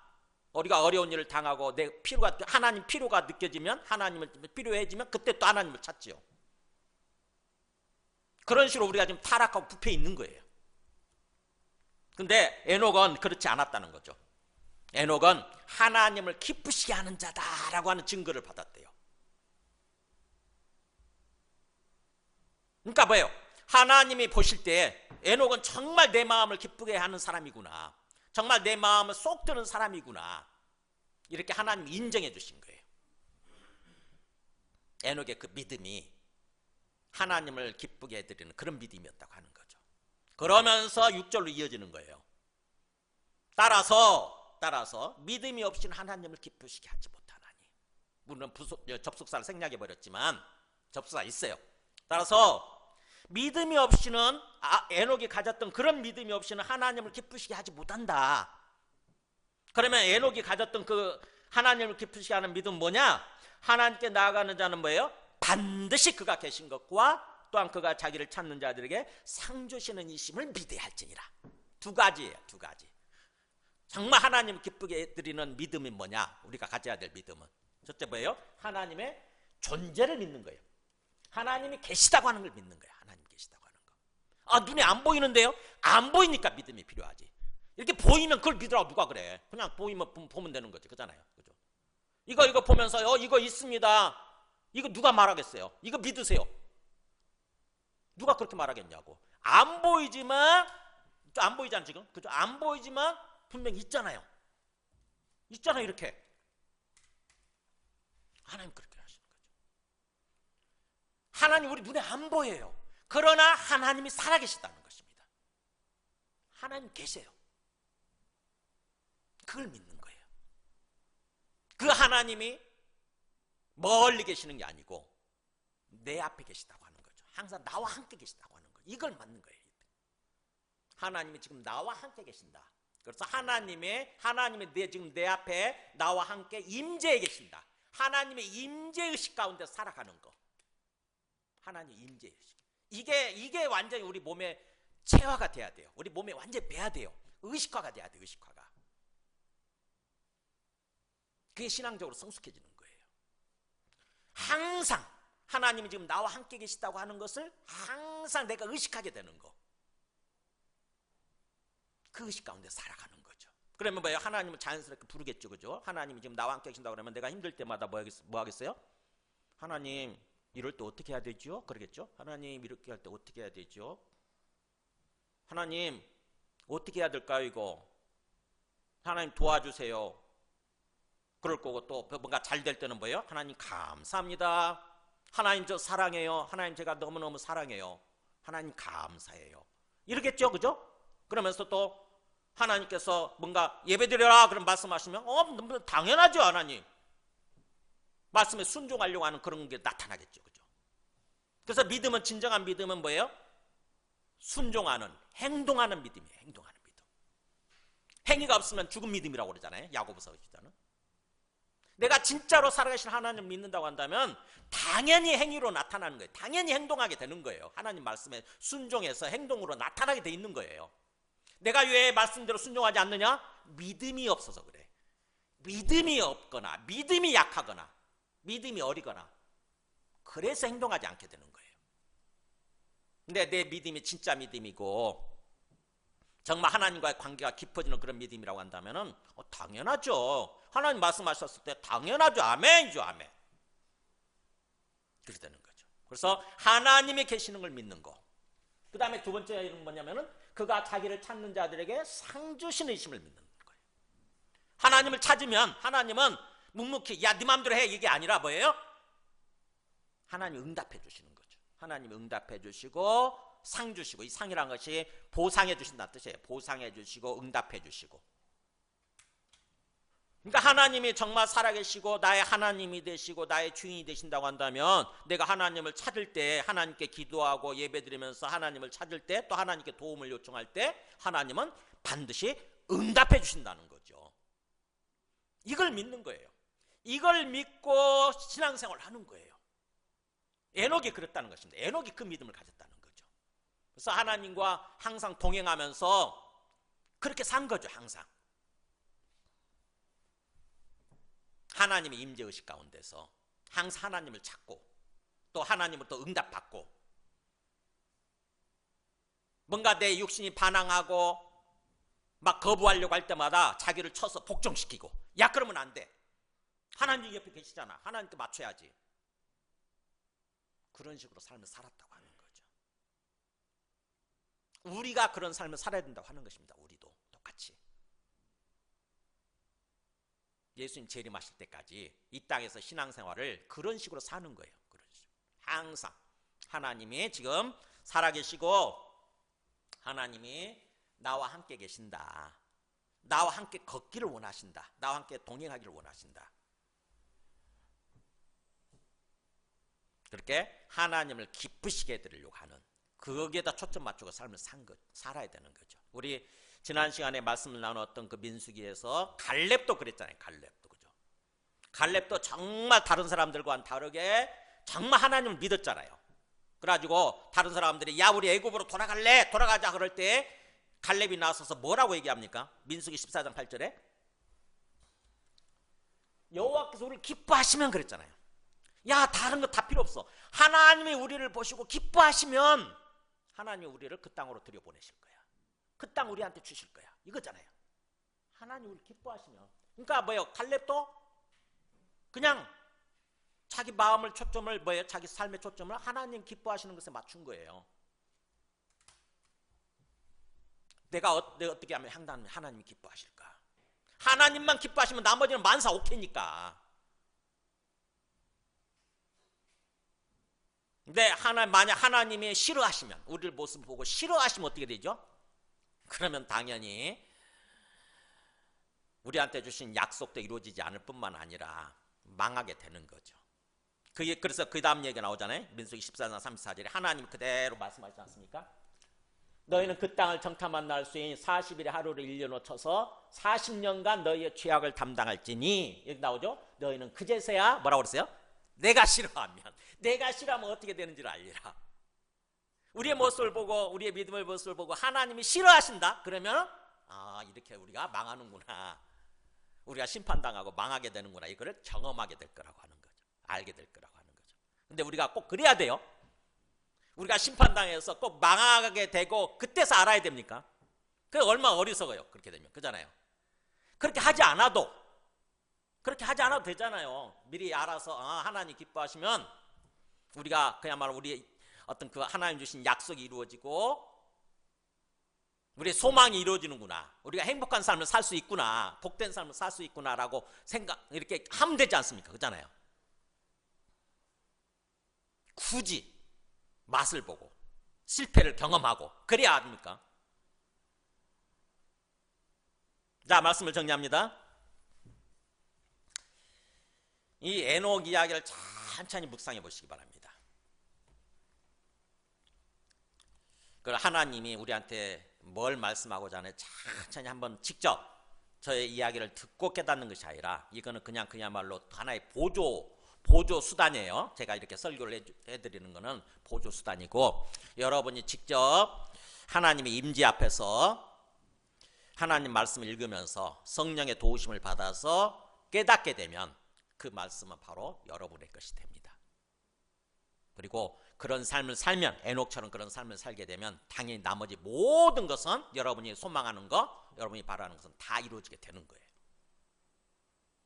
우리가 어려운 일을 당하고 내 필요가, 하나님 필요가 느껴지면, 하나님을 필요해지면 그때 또 하나님을 찾지요. 그런 식으로 우리가 지금 타락하고 부패 있는 거예요. 근데 에녹은 그렇지 않았다는 거죠. 에녹은 하나님을 기쁘시게 하는 자다라고 하는 증거를 받았대요. 그러니까 뭐예요? 하나님이 보실 때 에녹은 정말 내 마음을 기쁘게 하는 사람이구나, 정말 내 마음을 쏙 드는 사람이구나, 이렇게 하나님이 인정해 주신 거예요. 에녹의 그 믿음이 하나님을 기쁘게 해드리는 그런 믿음이었다고 하는 거죠. 그러면서 6절로 이어지는 거예요. 따라서 믿음이 없이는 하나님을 기쁘시게 하지 못하나니. 물론 접속사를 생략해 버렸지만 접속사 있어요. 따라서 믿음이 없이는, 에녹이 가졌던 그런 믿음이 없이는 하나님을 기쁘시게 하지 못한다. 그러면 에녹이 가졌던 그 하나님을 기쁘시게 하는 믿음은 뭐냐? 하나님께 나아가는 자는 뭐예요? 반드시 그가 계신 것과 또한 그가 자기를 찾는 자들에게 상 주시는 이심을 믿어야 할지니라. 두 가지예요. 두 가지. 정말 하나님 기쁘게 해드리는 믿음이 뭐냐? 우리가 가져야 될 믿음은 첫째 뭐예요? 하나님의 존재를 믿는 거예요. 하나님이 계시다고 하는 걸 믿는 거예요. 하나님 계시다고 하는 거. 눈에 안 보이는데요? 안 보이니까 믿음이 필요하지. 이렇게 보이면 그걸 믿으라고 누가 그래? 그냥 보면 되는 거지. 그잖아요. 그죠? 이거 보면서 이거 있습니다. 이거 누가 말하겠어요? 이거 믿으세요. 누가 그렇게 말하겠냐고. 안 보이지만, 안 보이잖아 지금. 그죠? 안 보이지만 분명히 있잖아요. 있잖아요. 이렇게. 하나님 그렇게 하시는 거죠. 하나님 우리 눈에 안 보여요. 그러나 하나님이 살아계시다는 것입니다. 하나님 계세요. 그걸 믿는 거예요. 그 하나님이 멀리 계시는 게 아니고 내 앞에 계시다고 하는 거죠. 항상 나와 함께 계시다고 하는 거예요. 이걸 맞는 거예요. 하나님이 지금 나와 함께 계신다. 그래서 하나님이 지금 내 앞에 나와 함께 임재해 계신다. 하나님의 임재의식 가운데 살아가는 거. 하나님의 임재의식. 이게 완전히 우리 몸에 체화가 돼야 돼요. 우리 몸에 완전히 배야 돼요. 의식화가 돼야 돼요. 의식화가. 그게 신앙적으로 성숙해지는 거예요. 항상 하나님이 지금 나와 함께 계시다고 하는 것을 항상 내가 의식하게 되는 거. 그 의식 가운데 살아가는 거죠. 그러면 뭐예요? 하나님을 자연스럽게 부르겠죠. 그죠? 하나님이 지금 나와 함께 계신다고 그러면 내가 힘들 때마다 뭐 하겠어요? 하나님 이럴 때 어떻게 해야 되죠? 그러겠죠? 하나님 이렇게 할 때 어떻게 해야 되죠? 하나님 어떻게 해야 될까요 이거? 하나님 도와주세요. 그럴 거고 또 뭔가 잘 될 때는 뭐예요? 하나님 감사합니다. 하나님 저 사랑해요. 하나님 제가 너무너무 사랑해요. 하나님 감사해요. 이러겠죠. 그죠? 그러면서 또 하나님께서 뭔가 예배드려라 그런 말씀하시면 너무 당연하죠. 하나님 말씀에 순종하려고 하는 그런 게 나타나겠죠. 그죠? 그래서 믿음은, 진정한 믿음은 뭐예요? 순종하는, 행동하는 믿음이에요. 행동하는 믿음. 행위가 없으면 죽은 믿음이라고 그러잖아요. 야고보서 기자는. 내가 진짜로 살아계신 하나님을 믿는다고 한다면 당연히 행위로 나타나는 거예요. 당연히 행동하게 되는 거예요. 하나님 말씀에 순종해서 행동으로 나타나게 돼 있는 거예요. 내가 왜 말씀대로 순종하지 않느냐? 믿음이 없어서 그래. 믿음이 없거나 믿음이 약하거나 믿음이 어리거나 그래서 행동하지 않게 되는 거예요. 근데 내 믿음이 진짜 믿음이고 정말 하나님과의 관계가 깊어지는 그런 믿음이라고 한다면 당연하죠. 하나님 말씀하셨을 때 당연하죠. 아멘이죠. 아멘. 그렇게 되는 거죠. 그래서 하나님이 계시는 걸 믿는 거. 그 다음에 두 번째는 뭐냐면은 그가 자기를 찾는 자들에게 상 주시는 이심을 믿는 거예요. 하나님을 찾으면 하나님은 묵묵히 야 네 마음대로 해 이게 아니라 뭐예요? 하나님이 응답해 주시는 거죠. 하나님이 응답해 주시고 상 주시고, 이 상이란 것이 보상해 주신다는 뜻이에요. 보상해 주시고 응답해 주시고. 그러니까 하나님이 정말 살아계시고 나의 하나님이 되시고 나의 주인이 되신다고 한다면 내가 하나님을 찾을 때, 하나님께 기도하고 예배드리면서 하나님을 찾을 때, 또 하나님께 도움을 요청할 때 하나님은 반드시 응답해 주신다는 거죠. 이걸 믿는 거예요. 이걸 믿고 신앙생활을 하는 거예요. 에녹이 그랬다는 것입니다. 에녹이 그 믿음을 가졌다는 거죠. 그래서 하나님과 항상 동행하면서 그렇게 산 거죠. 항상 하나님의 임재의식 가운데서 항상 하나님을 찾고 또 하나님을 또 응답받고, 뭔가 내 육신이 반항하고 막 거부하려고 할 때마다 자기를 쳐서 복종시키고, 야 그러면 안 돼, 하나님 옆에 계시잖아, 하나님께 맞춰야지, 그런 식으로 삶을 살았다고 하는 거죠. 우리가 그런 삶을 살아야 된다고 하는 것입니다. 우리도 똑같이 예수님 재림하실 때까지 이 땅에서 신앙생활을 그런 식으로 사는 거예요. 그런 식으로. 항상 하나님이 지금 살아계시고 하나님이 나와 함께 계신다, 나와 함께 걷기를 원하신다, 나와 함께 동행하기를 원하신다. 그렇게 하나님을 기쁘시게 해드리려고 하는, 거기에다 초점 맞추고 삶을 살아야 되는 거죠. 우리 지난 시간에 말씀을 나눴던 그 민수기에서 갈렙도 그랬잖아요. 갈렙도, 그죠? 갈렙도 정말 다른 사람들과는 다르게 정말 하나님을 믿었잖아요. 그래가지고 다른 사람들이 야 우리 애굽으로 돌아갈래? 돌아가자 그럴 때 갈렙이 나서서 뭐라고 얘기합니까? 민수기 14장 8절에 여호와께서 우리를 기뻐하시면 그랬잖아요. 야 다른 거 다 필요 없어. 하나님이 우리를 보시고 기뻐하시면 하나님이 우리를 그 땅으로 들여보내실 거야. 그 땅 우리한테 주실 거야. 이거잖아요. 하나님 우리 기뻐하시면. 그러니까 뭐예요? 갈렙도 그냥 자기 마음을 초점을 뭐예요? 자기 삶의 초점을 하나님 기뻐하시는 것에 맞춘 거예요. 내가 어떻게 하면 하나님이 기뻐하실까? 하나님만 기뻐하시면 나머지는 만사 오케이니까. 근데 만약 하나님이 싫어하시면, 우리를 모습을 보고 싫어하시면 어떻게 되죠? 그러면 당연히 우리한테 주신 약속도 이루어지지 않을 뿐만 아니라 망하게 되는 거죠. 그래서 그 다음 얘기가 나오잖아요. 민수기 14장 34절에 하나님 그대로 말씀하시지 않습니까? 너희는 그 땅을 정탐한 날 수인 40일의 하루를 1년으로 쳐서 40년간 너희의 죄악을 담당할지니, 여기 나오죠? 너희는 그제서야 뭐라고 그랬어요? 내가 싫어하면 어떻게 되는지를 알리라. 우리의 모습을 보고, 우리의 믿음의 모습을 보고 하나님이 싫어하신다? 그러면 이렇게 우리가 망하는구나, 우리가 심판당하고 망하게 되는구나, 이거를 경험하게 될 거라고 하는 거죠. 알게 될 거라고 하는 거죠. 근데 우리가 꼭 그래야 돼요. 우리가 심판당해서 꼭 망하게 되고 그때서 알아야 됩니까? 그게 얼마나 어리석어요. 그렇게 되면. 그잖아요. 그렇게 하지 않아도 되잖아요. 미리 알아서 하나님 기뻐하시면 우리가 그야말로 우리 어떤 그 하나님 주신 약속이 이루어지고 우리의 소망이 이루어지는구나, 우리가 행복한 삶을 살 수 있구나, 복된 삶을 살 수 있구나라고 이렇게 하면 되지 않습니까? 그잖아요. 굳이 맛을 보고 실패를 경험하고 그래야 합니까? 자, 말씀을 정리합니다. 이 에녹 이야기를 천천히 묵상해 보시기 바랍니다. 그 하나님이 우리한테 뭘 말씀하고자 하는 천천히 한번 직접 저의 이야기를 듣고 깨닫는 것이 아니라 이거는 그야말로 하나의 보조 수단이에요. 제가 이렇게 설교를 해드리는 것은 보조 수단이고, 여러분이 직접 하나님의 임재 앞에서 하나님 말씀을 읽으면서 성령의 도우심을 받아서 깨닫게 되면 그 말씀은 바로 여러분의 것이 됩니다. 그리고 그런 삶을 살면, 에녹처럼 그런 삶을 살게 되면 당연히 나머지 모든 것은 여러분이 소망하는 것, 여러분이 바라는 것은 다 이루어지게 되는 거예요.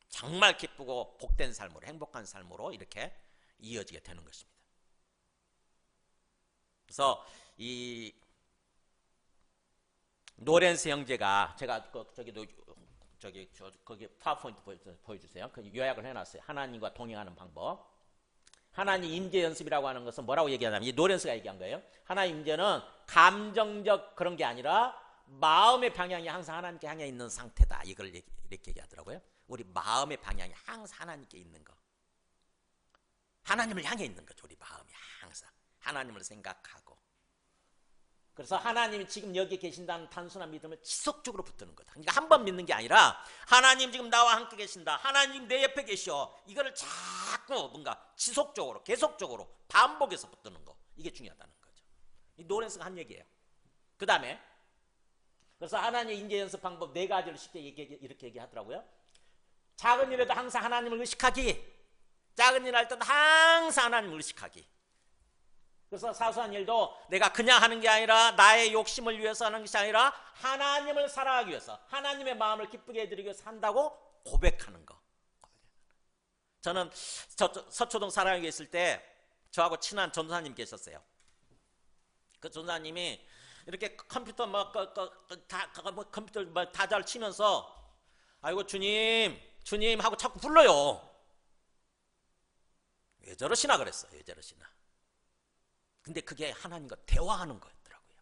정말 기쁘고 복된 삶으로, 행복한 삶으로 이렇게 이어지게 되는 것입니다. 그래서 이 노렌스 형제가, 제가 거기 파워포인트 보여주세요. 그 요약을 해놨어요. 하나님과 동행하는 방법. 하나님 임재 연습이라고 하는 것은 뭐라고 얘기하냐면, 이 노렌스가 얘기한 거예요. 하나님 임재는 감정적 그런 게 아니라 마음의 방향이 항상 하나님께 향해 있는 상태다. 이걸 이렇게 얘기하더라고요. 우리 마음의 방향이 항상 하나님께 있는 거. 하나님을 향해 있는 거죠. 우리 마음이 항상 하나님을 생각하고. 그래서 하나님이 지금 여기 계신다는 단순한 믿음을 지속적으로 붙드는 거다. 그러니까 한 번 믿는 게 아니라 하나님 지금 나와 함께 계신다. 하나님 내 옆에 계셔. 이거를 자꾸 뭔가 지속적으로 계속적으로 반복해서 붙드는 거. 이게 중요하다는 거죠. 이 노렌스가 한 얘기예요. 그 다음에 그래서 하나님의 임재 연습 방법 4가지를 쉽게 이렇게 얘기하더라고요. 작은 일에도 항상 하나님을 의식하기. 작은 일 할 때도 항상 하나님을 의식하기. 그래서 사소한 일도 내가 그냥 하는 게 아니라 나의 욕심을 위해서 하는 것이 아니라 하나님을 사랑하기 위해서, 하나님의 마음을 기쁘게 해드리기 위해서 한다고 고백하는 거. 저는 서초동 사랑하게 있을 때 저하고 친한 전도사님 계셨어요. 그 전도사님이 이렇게 컴퓨터 컴퓨터 다 잘 치면서 아이고 주님 하고 자꾸 불러요. 왜 저러시나 그랬어요. 왜 저러시나. 근데 그게 하나님과 대화하는 거였더라고요.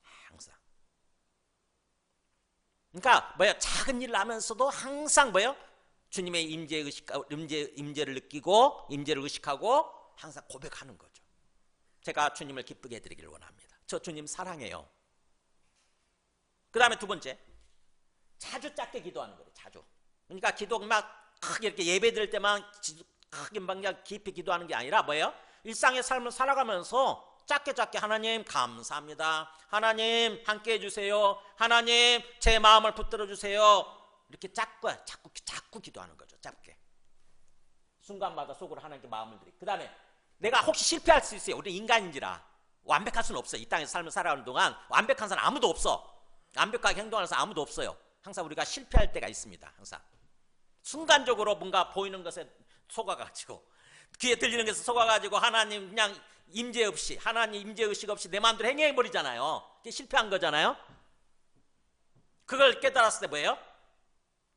항상. 그러니까 작은 일을 하면서도 항상 주님의 임재를 느끼고 임재를 의식하고 항상 고백하는 거죠. 제가 주님을 기쁘게 해드리기를 원합니다. 저 주님 사랑해요. 그 다음에 2번째, 자주 짧게 기도하는 거예요. 자주. 그러니까 기도 막 크게 이렇게 예배 드릴 때만 크게 막 깊이 기도하는 게 아니라 일상의 삶을 살아가면서 짧게 하나님 감사합니다. 하나님 함께 해주세요. 하나님 제 마음을 붙들어 주세요. 이렇게 자꾸 기도하는 거죠. 짧게. 순간마다 속으로 하나님께 마음을 드리고. 그 다음에 내가 혹시 실패할 수 있어요. 우리 인간인지라 완벽할 수는 없어요. 이 땅에서 삶을 살아가는 동안 완벽한 사람 아무도 없어. 완벽하게 행동하는 사람 아무도 없어요. 항상 우리가 실패할 때가 있습니다. 항상 순간적으로 뭔가 보이는 것에 속아가지고, 귀에 들리는 것에 속아가지고 하나님 그냥 임재 없이, 하나님 임재 의식 없이 내 마음대로 행해버리잖아요. 그게 실패한 거잖아요. 그걸 깨달았을 때 뭐예요?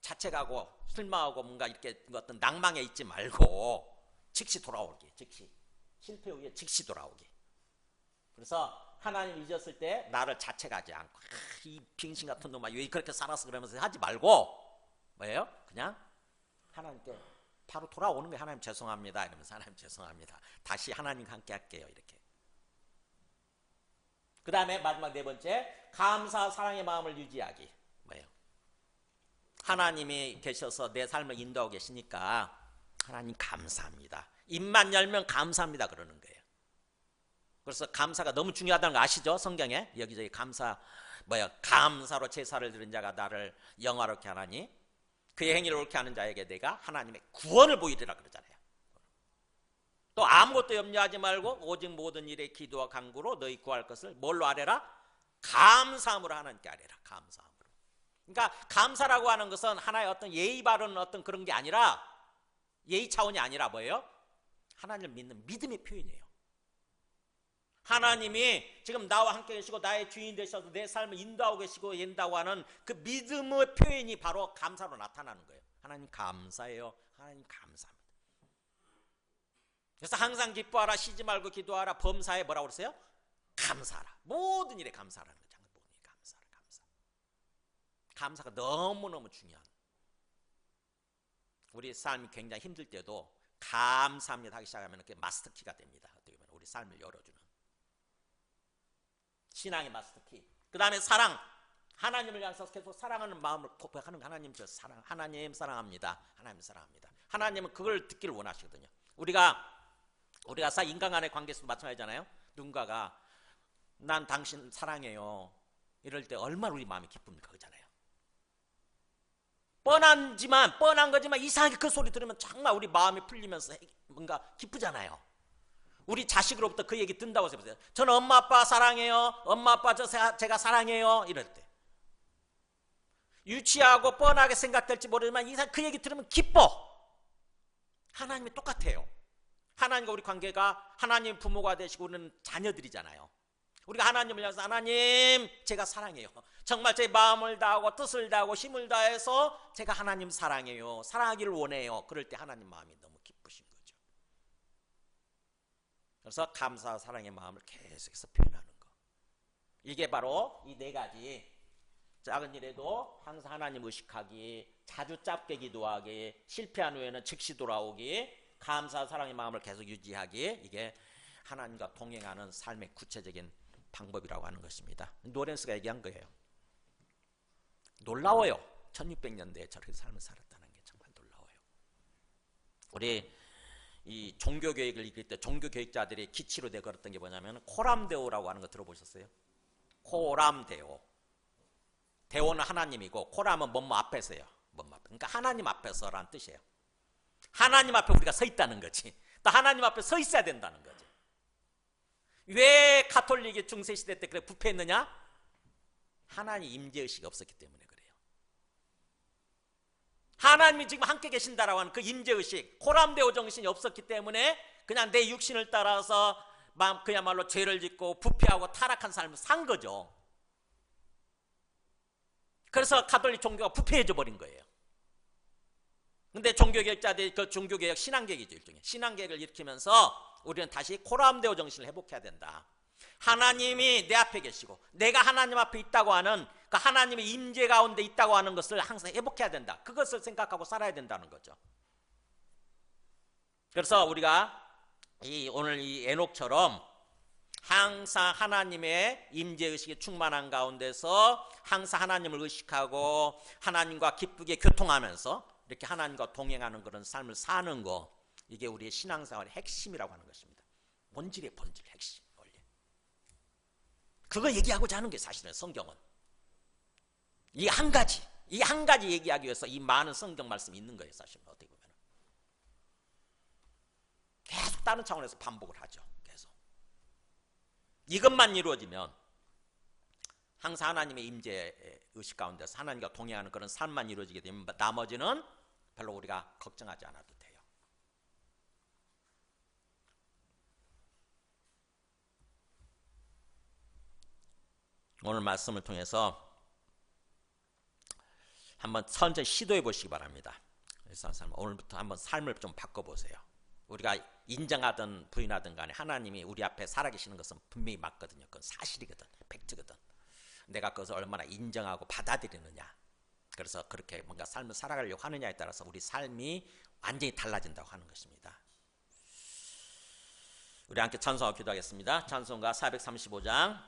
자책하고 실망하고 뭔가 이렇게 어떤 낭망에 있지 말고 즉시 돌아오기. 즉시 실패 후에 즉시 돌아오기. 그래서 하나님 잊었을 때 나를 자책하지 않고 이 빙신 같은 놈아 왜 그렇게 살았어 그러면서 하지 말고 뭐예요? 그냥 하나님께 바로 돌아오는 거예요. 하나님 죄송합니다 이러면서 하나님 죄송합니다. 다시 하나님과 함께 할게요. 이렇게. 그 다음에 마지막 4번째, 감사 사랑의 마음을 유지하기. 뭐예요? 하나님이 계셔서 내 삶을 인도하고 계시니까 하나님 감사합니다. 입만 열면 감사합니다 그러는 거예요. 그래서 감사가 너무 중요하다는 거 아시죠? 성경에 여기저기 감사로 제사를 드린 자가 나를 영화롭게 하나니 그의 행위를 옳게 하는 자에게 내가 하나님의 구원을 보이리라 그러잖아요. 또 아무것도 염려하지 말고 오직 모든 일에 기도와 간구로 너희 구할 것을 뭘로 아뢰라? 감사함으로 하나님께 아뢰라. 감사함으로. 그러니까 감사라고 하는 것은 하나의 어떤 예의 바른 어떤 그런 게 아니라, 예의 차원이 아니라 뭐예요? 하나님을 믿는 믿음의 표현이에요. 하나님이 지금 나와 함께 계시고 나의 주인 되셔서 내 삶을 인도하고 계시고 인다고 하는 그 믿음의 표현이 바로 감사로 나타나는 거예요. 하나님 감사해요. 하나님 감사합니다. 그래서 항상 기뻐하라, 쉬지 말고 기도하라, 범사에 뭐라고 그러세요? 감사하라. 모든 일에 감사하라는 거죠. 모든 일에 감사하라. 감사가 너무너무 중요한. 우리 삶이 굉장히 힘들 때도 감사합니다 하기 시작하면 그게 마스터키가 됩니다. 어떻게 보면 우리 삶을 열어주는. 신앙의 마스터키. 그 다음에 사랑. 하나님을 향해서 계속 사랑하는 마음을 고백하는 하나님 저 사랑. 하나님 사랑합니다. 하나님 사랑합니다. 하나님은 그걸 듣기를 원하시거든요. 우리가 인간 간의 관계에서도 마찬가지잖아요. 누군가가 난 당신 사랑해요. 이럴 때 얼마나 우리 마음이 기쁩니까? 그잖아요. 뻔한 거지만 이상하게 그 소리 들으면 정말 우리 마음이 풀리면서 뭔가 기쁘잖아요. 우리 자식으로부터 그 얘기 듣는다고 해보세요. 저는 엄마 아빠 사랑해요. 엄마 아빠 제가 사랑해요. 이럴 때. 유치하고 뻔하게 생각될지 모르지만 이상 그 얘기 들으면 기뻐. 하나님이 똑같아요. 하나님과 우리 관계가 하나님 부모가 되시고 우리는 자녀들이잖아요. 우리가 하나님을 향해서 하나님 제가 사랑해요. 정말 제 마음을 다하고 뜻을 다하고 힘을 다해서 제가 하나님 사랑해요. 사랑하기를 원해요. 그럴 때 하나님 마음이 너무 기쁘신 거죠. 그래서 감사와 사랑의 마음을 계속해서 표현하는 거. 이게 바로 이 네 가지. 작은 일에도 항상 하나님 의식하기, 자주 짧게 기도하기, 실패한 후에는 즉시 돌아오기, 감사와 사랑의 마음을 계속 유지하기. 이게 하나님과 동행하는 삶의 구체적인 방법이라고 하는 것입니다. 노렌스가 얘기한 거예요. 놀라워요. 1600년대에 저렇게 삶을 살았다는 게 정말 놀라워요. 우리 이 종교교육을 이끌 때 종교교육자들이 기치로 내걸었던 게 뭐냐면 코람데오라고 하는 거 들어보셨어요? 코람데오. 대오는 하나님이고 코람은 뭐뭐 앞에서요. 뭐뭐 앞에. 그러니까 하나님 앞에서라는 뜻이에요. 하나님 앞에 우리가 서 있다는 거지. 또 하나님 앞에 서 있어야 된다는 거지. 왜 가톨릭이 중세시대 때 그래 부패했느냐? 하나님 임재의식이 없었기 때문에 그래요. 하나님이 지금 함께 계신다라고 하는 그 임재의식, 코람데오 정신이 없었기 때문에 그냥 내 육신을 따라서 그야말로 죄를 짓고 부패하고 타락한 삶을 산 거죠. 그래서 가톨릭 종교가 부패해져 버린 거예요. 근데 종교개혁자들이 그 종교개혁 신앙개혁이죠. 일종의 신앙개혁을 일으키면서 우리는 다시 코람데오 정신을 회복해야 된다. 하나님이 내 앞에 계시고 내가 하나님 앞에 있다고 하는 그 하나님의 임재 가운데 있다고 하는 것을 항상 회복해야 된다. 그것을 생각하고 살아야 된다는 거죠. 그래서 우리가 오늘 이 에녹처럼 항상 하나님의 임재의식이 충만한 가운데서 항상 하나님을 의식하고 하나님과 기쁘게 교통하면서 이렇게 하나님과 동행하는 그런 삶을 사는 거, 이게 우리의 신앙생활의 핵심이라고 하는 것입니다. 본질의 본질, 핵심, 원리. 그거 얘기하고자 하는 게 사실은 성경은. 이 한 가지 얘기하기 위해서 이 많은 성경 말씀이 있는 거예요. 사실은 어떻게 보면. 계속 다른 차원에서 반복을 하죠. 계속. 이것만 이루어지면 항상 하나님의 임재 의식 가운데서 하나님과 동행하는 그런 삶만 이루어지게 되면 나머지는 별로 우리가 걱정하지 않아도 돼요. 오늘 말씀을 통해서 한번 천천히 시도해 보시기 바랍니다. 그래서 오늘부터 한번 삶을 좀 바꿔보세요. 우리가 인정하든 부인하든 간에 하나님이 우리 앞에 살아계시는 것은 분명히 맞거든요. 그건 사실이거든, 팩트거든. 내가 그것을 얼마나 인정하고 받아들이느냐, 그래서 그렇게 뭔가 삶을 살아가려고 하느냐에 따라서 우리 삶이 완전히 달라진다고 하는 것입니다. 우리 함께 찬송하고 기도하겠습니다. 찬송가 435장